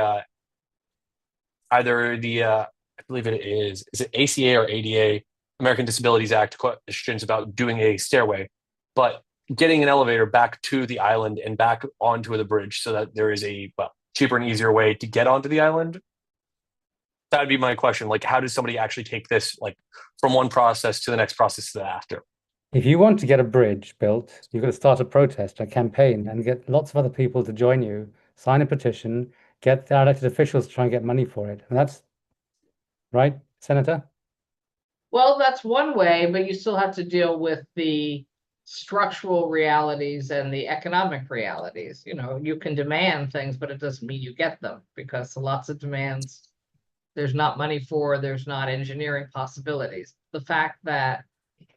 either the I believe it is it ACA or ADA, American Disabilities Act questions about doing a stairway, but getting an elevator back to the island and back onto the bridge so that there is a cheaper and easier way to get onto the island. That would be my question. Like, how does somebody actually take this, like, from one process to the next process to the after? If you want to get a bridge built, you've got to start a protest, a campaign, and get lots of other people to join you sign a petition, get the elected officials to try and get money for it. And that's right, Senator? Well, that's one way, but you still have to deal with the structural realities and the economic realities. You know, you can demand things, but it doesn't mean you get them, because lots of demands there's not money for, there's not engineering possibilities. The fact that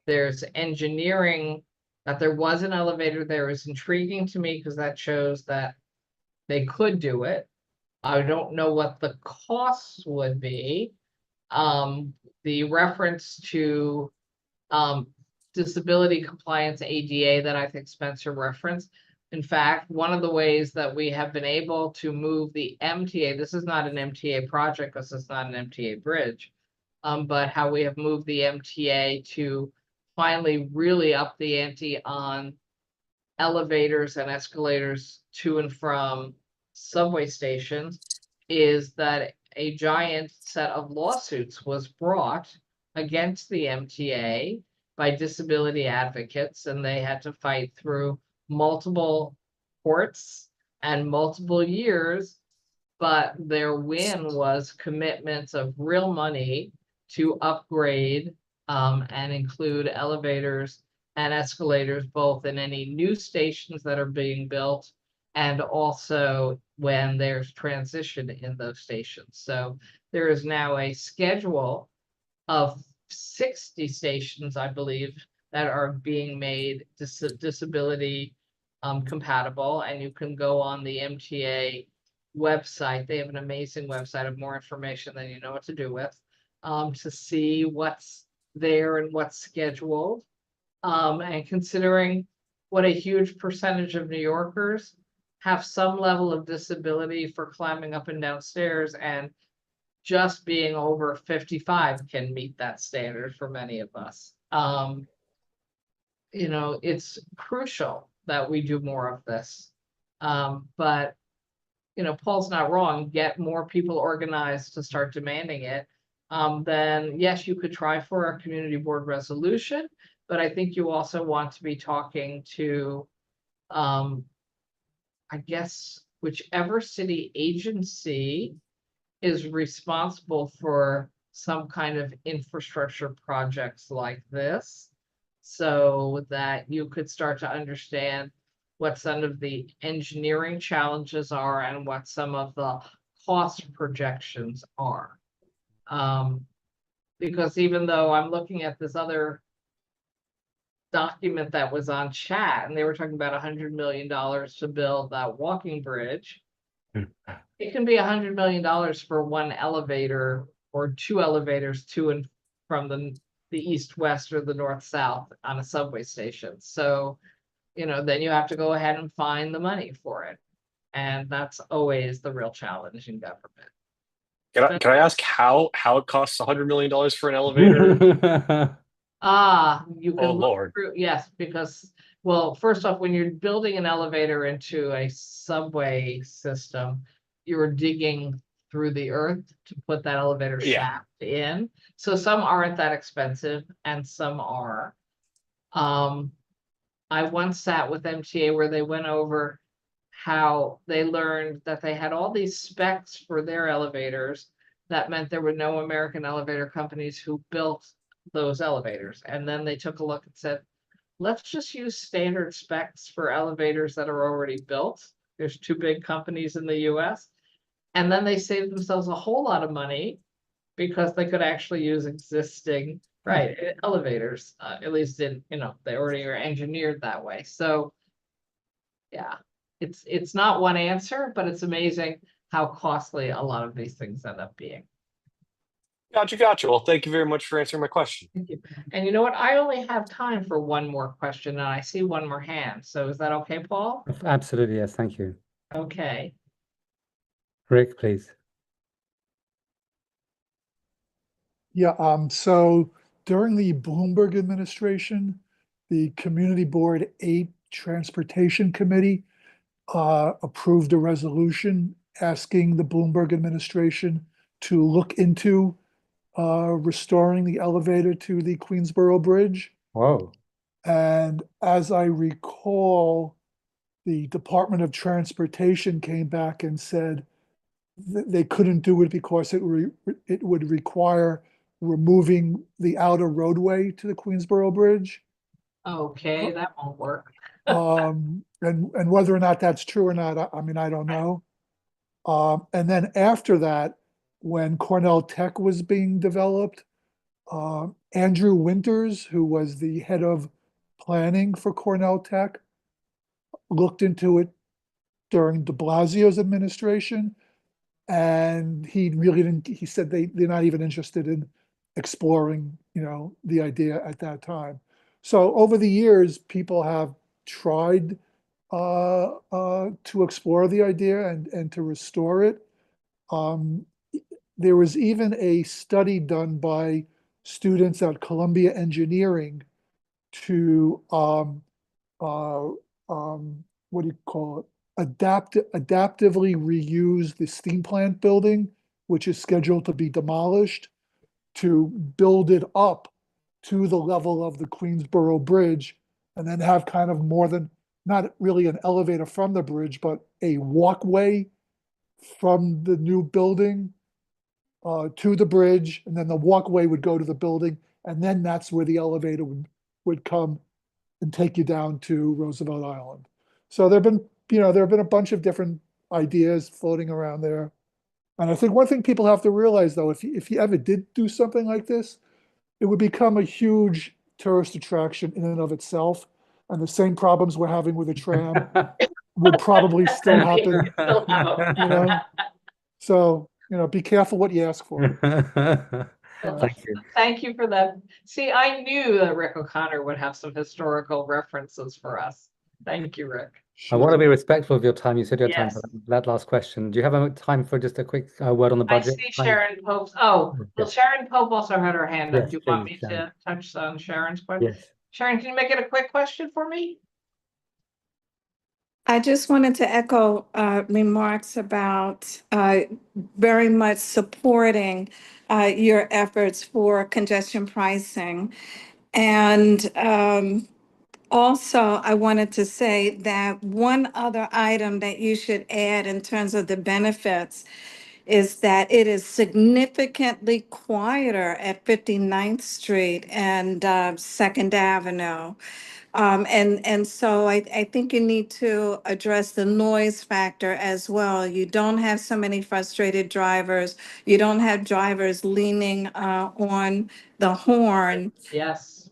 there's engineering, that there was an elevator there is intriguing to me, because that shows that they could do it. I don't know what the costs would be. The reference to disability compliance ADA that I think Spencer referenced. In fact, one of the ways that we have been able to move the MTA, this is not an MTA project because it's not an MTA bridge, but how we have moved the MTA to finally really up the ante on elevators and escalators to and from subway stations is that a giant set of lawsuits was brought against the MTA by disability advocates, and they had to fight through multiple courts and multiple years, but their win was commitments of real money to upgrade and include elevators and escalators, both in any new stations that are being built and also when there's transition in those stations. So there is now a schedule of 60 stations, I believe, that are being made disability compatible, and you can go on the MTA website. They have an amazing website of more information than you know what to do with, to see what's there and what's scheduled. And considering what a huge percentage of New Yorkers have some level of disability for climbing up and down stairs, and just being over 55 can meet that standard for many of us. You know, it's crucial that we do more of this. But, you know, Paul's not wrong. Get more people organized to start demanding it. Then yes, you could try for a community board resolution, but I think you also want to be talking to, I guess, whichever city agency is responsible for some kind of infrastructure projects like this, so that you could start to understand what some of the engineering challenges are and what some of the cost projections are. Because even though I'm looking at this other document that was on chat, and they were talking about $100 million to build that walking bridge, it can be $100 million for one elevator or two elevators to and from the east, west, or the north, south on a subway station. So, you know, then you have to go ahead and find the money for it. And that's always the real challenge in government. Can I ask how it costs $100 million for an elevator? You can Oh, look Lord. through, yes, because, well, first off, when you're building an elevator into a subway system, you're digging through the earth to put that elevator Yeah. shaft in. So some aren't that expensive and some are. I once sat with MTA where they went over how they learned that they had all these specs for their elevators. That meant there were no American elevator companies who built those elevators. And then they took a look and said, let's just use standard specs for elevators that are already built. There's two big companies in the US. And then they saved themselves a whole lot of money because they could actually use existing elevators, at least in, you know, they already are engineered that way. So yeah, it's not one answer, but it's amazing how costly a lot of these things end up being. Gotcha. Well, thank you very much for answering my question. Thank you. And you know what? I only have time for one more question, and I see one more hand. So is that okay, Paul? Absolutely, yes, thank you. Okay. Rick, please. Yeah, so during the Bloomberg administration, the Community Board 8 Transportation Committee approved a resolution asking the Bloomberg administration to look into restoring the elevator to the Queensboro Bridge. Whoa. And as I recall, the Department of Transportation came back and said they couldn't do it because it would require removing the outer roadway to the Queensboro Bridge. Okay, that won't work. And whether or not that's true or not, I mean, I don't know. And then after that, when Cornell Tech was being developed, Andrew Winters, who was the head of planning for Cornell Tech, looked into it during de Blasio's administration. And he really didn't, he said they're not even interested in exploring, the idea at that time. So over the years, people have tried to explore the idea and to restore it. There was even a study done by students at Columbia Engineering to what do you call it? Adaptively reuse the steam plant building, which is scheduled to be demolished, to build it up to the level of the Queensboro Bridge, and then have kind of more than, not really an elevator from the bridge, but a walkway from the new building to the bridge, and then the walkway would go to the building, and then that's where the elevator would come and take you down to Roosevelt Island. So there have been a bunch of different ideas floating around there. And I think one thing people have to realize, though, if you ever did do something like this, it would become a huge tourist attraction in and of itself. And the same problems we're having with the tram would probably still happen, Still have you know? So, be careful what you ask for. Thank you. Thank you for that. See, I knew that Rick O'Connor would have some historical references for us. Thank you, Rick. I want to be respectful of your time. You said your time Yes. for that last question. Do you have time for just a quick word on the I budget? see Sharon Pope's. Oh, well, Yes. Sharon Pope also had her hand up. Yes, Do you want please, me Sharon. to touch on Sharon's question? Yes. Sharon, can you make it a quick question for me? I just wanted to echo remarks about very much supporting your efforts for congestion pricing. And also, I wanted to say that one other item that you should add in terms of the benefits is that it is significantly quieter at 59th Street and 2nd Avenue. And so I think you need to address the noise factor as well. You don't have so many frustrated drivers. You don't have drivers leaning on the horn. Yes.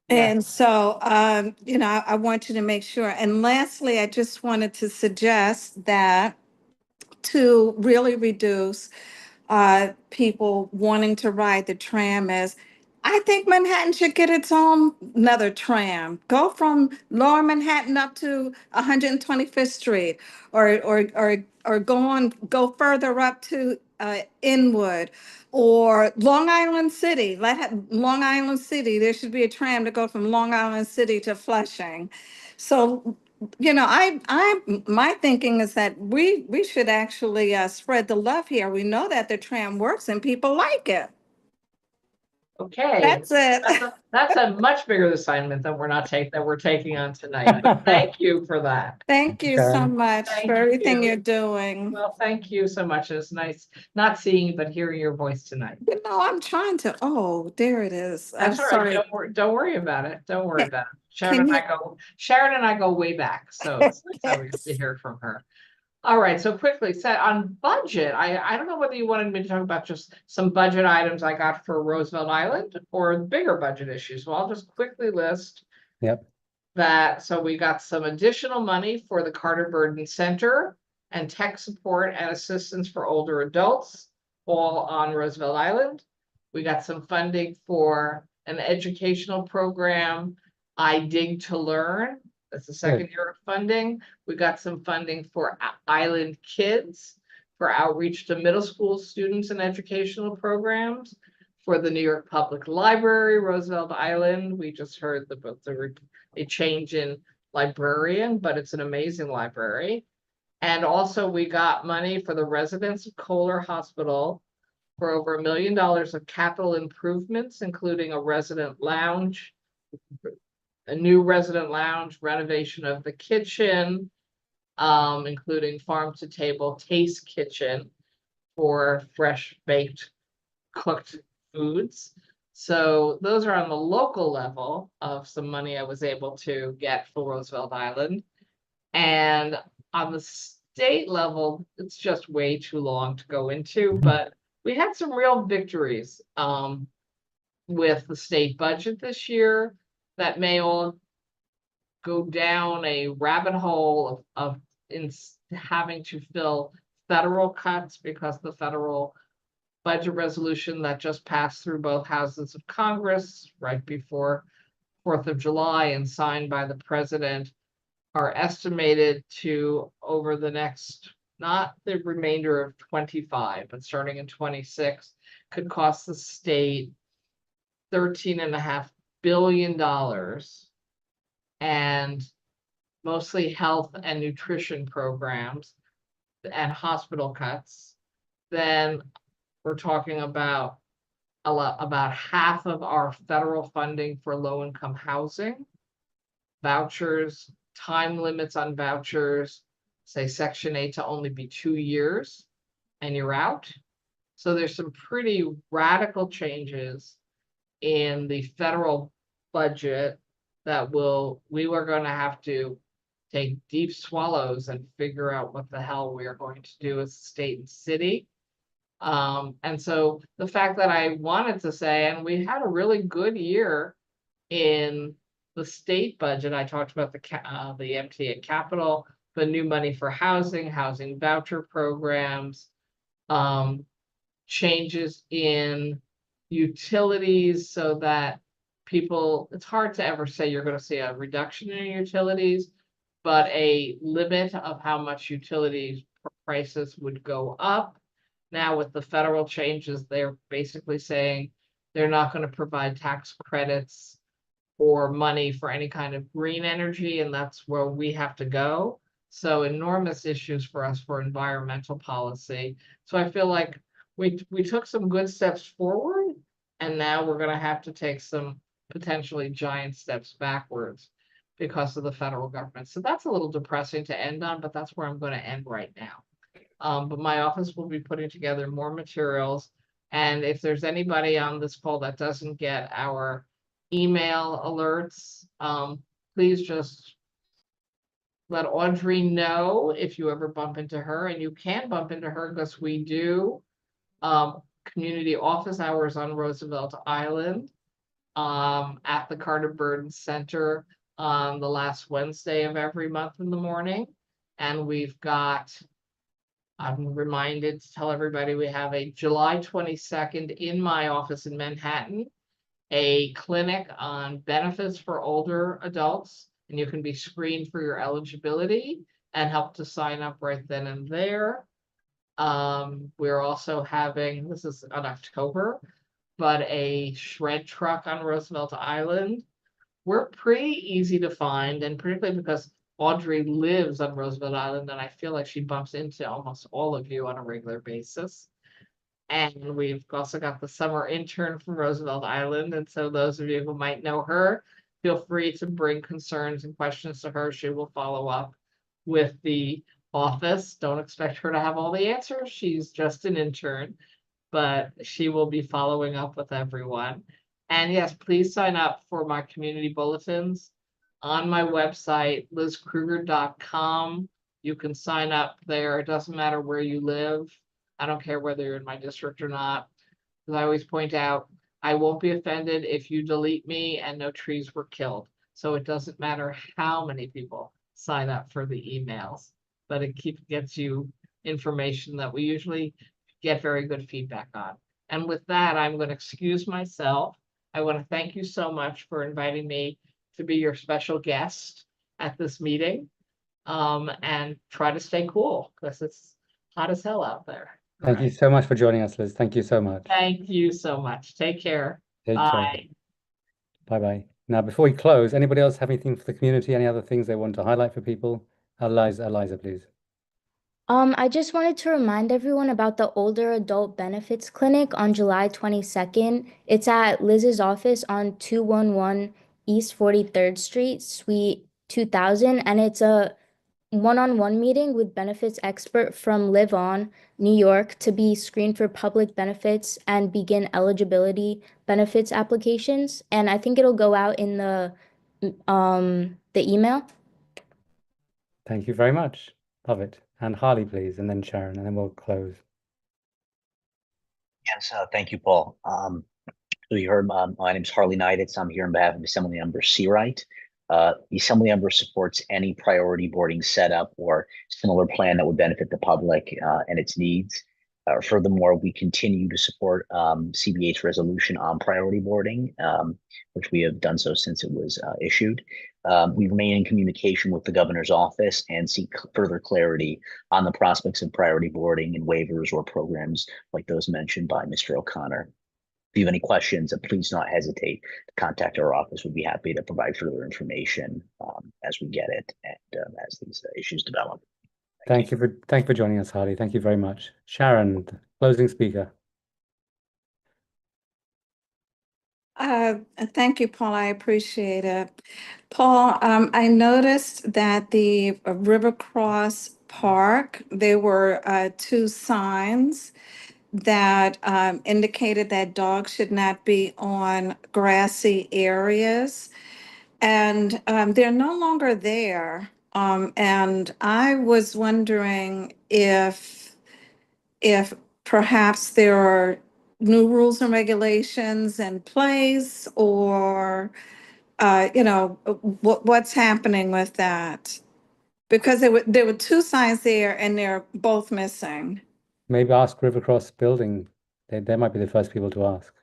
And so, I want you to make sure. And lastly, I just wanted to suggest that to really reduce people wanting to ride the tram is, I think Manhattan should get its own another tram. Go from Lower Manhattan up to 125th Street, or go further up to Inwood, or Long Island City. Long Island City. There should be a tram to go from Long Island City to Flushing. So my thinking is that we should actually spread the love here. We know that the tram works and people like it. Okay. That's it. That's a much bigger assignment than we're taking on tonight. But thank you for that. Thank you so Sharon. much Thank for everything you. you're doing. Well, thank you so much. It's nice not seeing you, but hearing your voice tonight. I'm trying to. Oh, there it is. I'm That's all right. sorry. Don't worry about it. Don't worry about it. can Sharon and I go way back. So it's nice that we get to hear from her. All right, so quickly, set on budget. I don't know whether you wanted me to talk about just some budget items I got for Roosevelt Island or bigger budget issues. Well, I'll just quickly list Yep. that. So we got some additional money for the Carter Burden Center and tech support and assistance for older adults, all on Roosevelt Island. We got some funding for an educational program, I Dig to Learn. That's the second year of funding. We got some funding for Island Kids for outreach to middle school students and educational programs. For the New York Public Library, Roosevelt Island, we just heard a change in librarian, but it's an amazing library. And also we got money for the residents of Kohler Hospital for over $1 million of capital improvements, including a resident lounge, a new resident lounge, renovation of the kitchen, including farm to table taste kitchen for fresh baked cooked foods. So those are on the local level of some money I was able to get for Roosevelt Island. And on the state level, it's just way too long to go into, but we had some real victories with the state budget this year that may all go down a rabbit hole of having to fill federal cuts because the federal budget resolution that just passed through both houses of Congress right before 4th of July and signed by the president are estimated to, over the next, not the remainder of 25, but starting in 26, could cost the state $13.5 billion, and mostly health and nutrition programs and hospital cuts. Then we're talking about about half of our federal funding for low-income housing, vouchers, time limits on vouchers, say Section 8 to only be 2 years, and you're out. So there's some pretty radical changes in the federal budget that we were going to have to take deep swallows and figure out what the hell we are going to do as a state and city. And so the fact that I wanted to say, and we had a really good year in the state budget. I talked about the MTA capital, the new money for housing voucher programs, changes in utilities so that people, it's hard to ever say you're going to see a reduction in utilities, but a limit of how much utilities prices would go up. Now with the federal changes, they're basically saying they're not going to provide tax credits or money for any kind of green energy, and that's where we have to go. So enormous issues for us for environmental policy. So I feel like we took some good steps forward, and now we're going to have to take some potentially giant steps backwards because of the federal government. So that's a little depressing to end on, but that's where I'm going to end right now. But my office will be putting together more materials. And if there's anybody on this call that doesn't get our email alerts, please just let Audrey know if you ever bump into her, and you can bump into her because we do community office hours on Roosevelt Island at the Carter Burden Center on the last Wednesday of every month in the morning. And we've got, I'm reminded to tell everybody, we have a July 22nd in my office in Manhattan, a clinic on benefits for older adults, and you can be screened for your eligibility and help to sign up right then and there. We're also having, this is in October, but a shred truck on Roosevelt Island. We're pretty easy to find, and particularly because Audrey lives on Roosevelt Island, and I feel like she bumps into almost all of you on a regular basis. And we've also got the summer intern from Roosevelt Island. And so those of you who might know her, feel free to bring concerns and questions to her. She will follow up with the office. Don't expect her to have all the answers. She's just an intern, but she will be following up with everyone. And yes, please sign up for my community bulletins on my website, lizkruger.com. You can sign up there. It doesn't matter where you live. I don't care whether you're in my district or not. Because I always point out, I won't be offended if you delete me and no trees were killed. So it doesn't matter how many people sign up for the emails, but it gets you information that we usually get very good feedback on. And with that, I'm going to excuse myself. I want to thank you so much for inviting me to be your special guest at this meeting, and try to stay cool because it's hot as hell out there. Thank you so much for joining us, Liz. Thank you so much. Thank you so much. Take care. Take Bye. care. Bye-bye. Now, before we close, anybody else have anything for the community? Any other things they want to highlight for people? Eliza, please. I just wanted to remind everyone about the Older Adult Benefits Clinic on July 22nd. It's at Liz's office on 211 East 43rd Street, Suite 2000, and it's a one-on-one meeting with benefits expert from Live On, New York, to be screened for public benefits and begin eligibility benefits applications. And I think it'll go out in the email. Thank you very much. Love it. And Harley, please, and then Sharon, and then we'll close. Yes, thank you, Paul. So you heard my name is Harley Neiditz. I'm here on behalf of Assemblymember Seawright. The Assemblymember supports any priority boarding setup or similar plan that would benefit the public and its needs. Furthermore, we continue to support CB8's resolution on priority boarding, which we have done so since it was issued. We remain in communication with the governor's office and seek further clarity on the prospects of priority boarding and waivers or programs like those mentioned by Mr. O'Connor. If you have any questions, please do not hesitate to contact our office. We'd be happy to provide further information as we get it and as these issues develop. Thank you for joining us, Harley. Thank you very much. Sharon, closing speaker. Thank you, Paul. I appreciate it. Paul, I noticed that the River Cross Park, there were 2 signs that indicated that dogs should not be on grassy areas. And they're no longer there. And I was wondering if perhaps there are new rules and regulations in place, or what's happening with that? Because there were 2 signs there and they're both missing. Maybe ask Rivercross Building. They might be the first people to ask.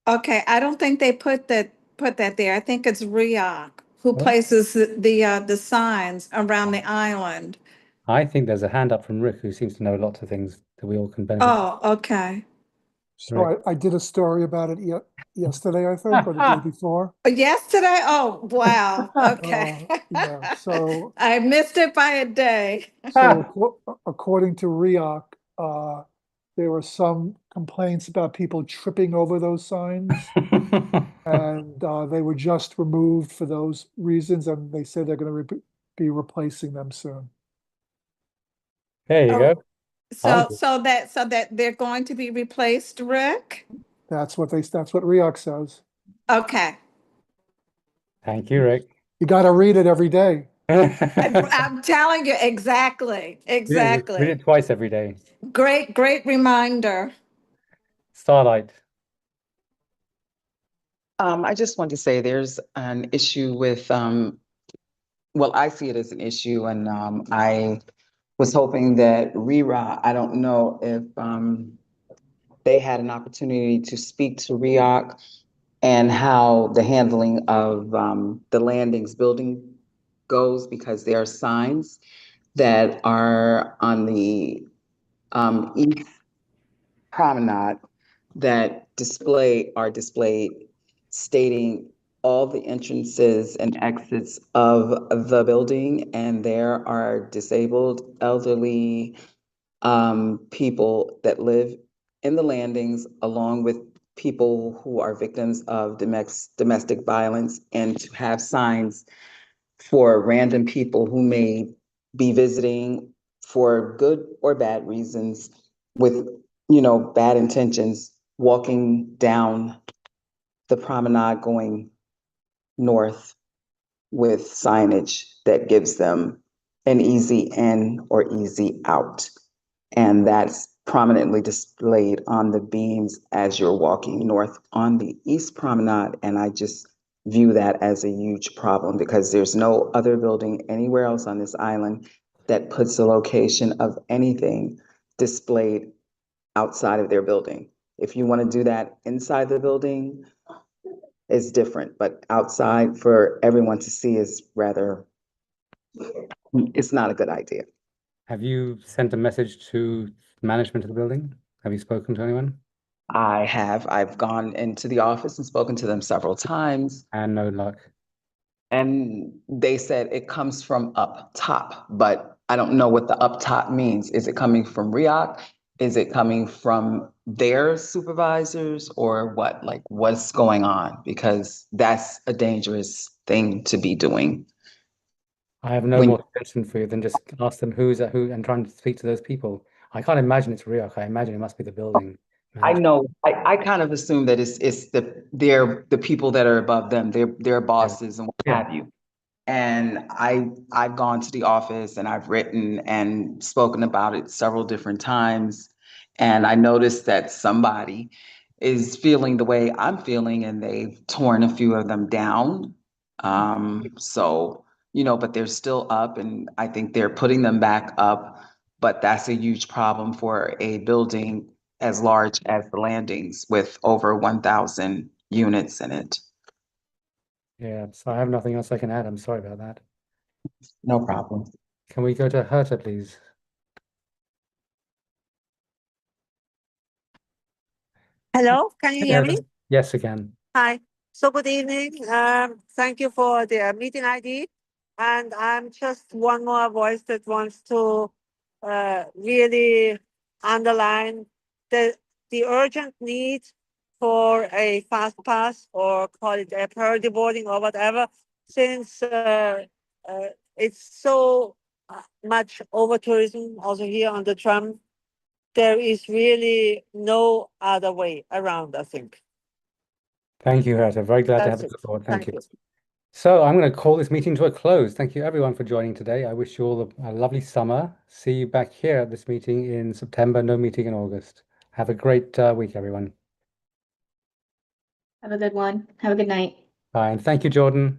Okay, I don't think they put that there. I think it's RIAC who places the signs around the island. I think there's a hand up from Rick, who seems to know lots of things that we all can benefit from. Oh, okay. So I did a story about it yesterday, I think, or the day before. Yesterday? Oh, wow. Okay. Yeah, so I missed it by a day. so according to RIAC, there were some complaints about people tripping over those signs, and they were just removed for those reasons, and they said they're going to be replacing them soon. There you go. So that they're going to be replaced, Rick? That's what RIAC says. Okay. Thank you, Rick. You got to read it every day. I'm telling you, exactly. Read it twice every day. Great reminder. Starlight. I just want to say there's an issue with, well, I see it as an issue, and I was hoping that RERA, I don't know if they had an opportunity to speak to REOC and how the handling of the landings building goes, because there are signs that are on the east promenade that are displayed stating all the entrances and exits of the building, and there are disabled, elderly people that live in the landings, along with people who are victims of domestic violence, and to have signs for random people who may be visiting for good or bad reasons with, bad intentions, walking down the promenade going north with signage that gives them an easy in or easy out. And that's prominently displayed on the beams as you're walking north on the east promenade. And I just view that as a huge problem, because there's no other building anywhere else on this island that puts the location of anything displayed outside of their building. If you want to do that inside the building, it's different, but outside for everyone to see is it's not a good idea. Have you sent a message to management of the building? Have you spoken to anyone? I have. I've gone into the office and spoken to them several times. And no luck. And they said it comes from up top, but I don't know what the up top means. Is it coming from RIAC? Is it coming from their supervisors, or what? Like, what's going on? Because that's a dangerous thing to be doing. I have no When more suggestion for you than just ask them who's at who and try and speak to those people. I can't imagine it's RIOC. I imagine it must be the building I manager. know, I kind of assume that it's they're the people that are above them, their bosses and what Yeah. have you. And I've gone to the office and I've written and spoken about it several different times. And I noticed that somebody is feeling the way I'm feeling and they've torn a few of them down. So, but they're still up and I think they're putting them back up. But that's a huge problem for a building as large as the landings with over 1,000 units in it. Yeah, so I have nothing else I can add. I'm sorry about that. No problem. Can we go to Herta, please? Hello, can you hear me? Yes, again. Hi. So good evening. Thank you for the meeting ID. And I'm just one more voice that wants to really underline the urgent need for a fast pass or call it a priority boarding or whatever, since it's so much over tourism also here on the tram. There is really no other way around, I think. Thank you, Herta. Very glad to have That's the it. support. Thank you. you. So I'm going to call this meeting to a close. Thank you, everyone, for joining today. I wish you all a lovely summer. See you back here at this meeting in September. No meeting in August. Have a great week, everyone. Have a good one. Have a good night. Bye, and thank you, Jordan.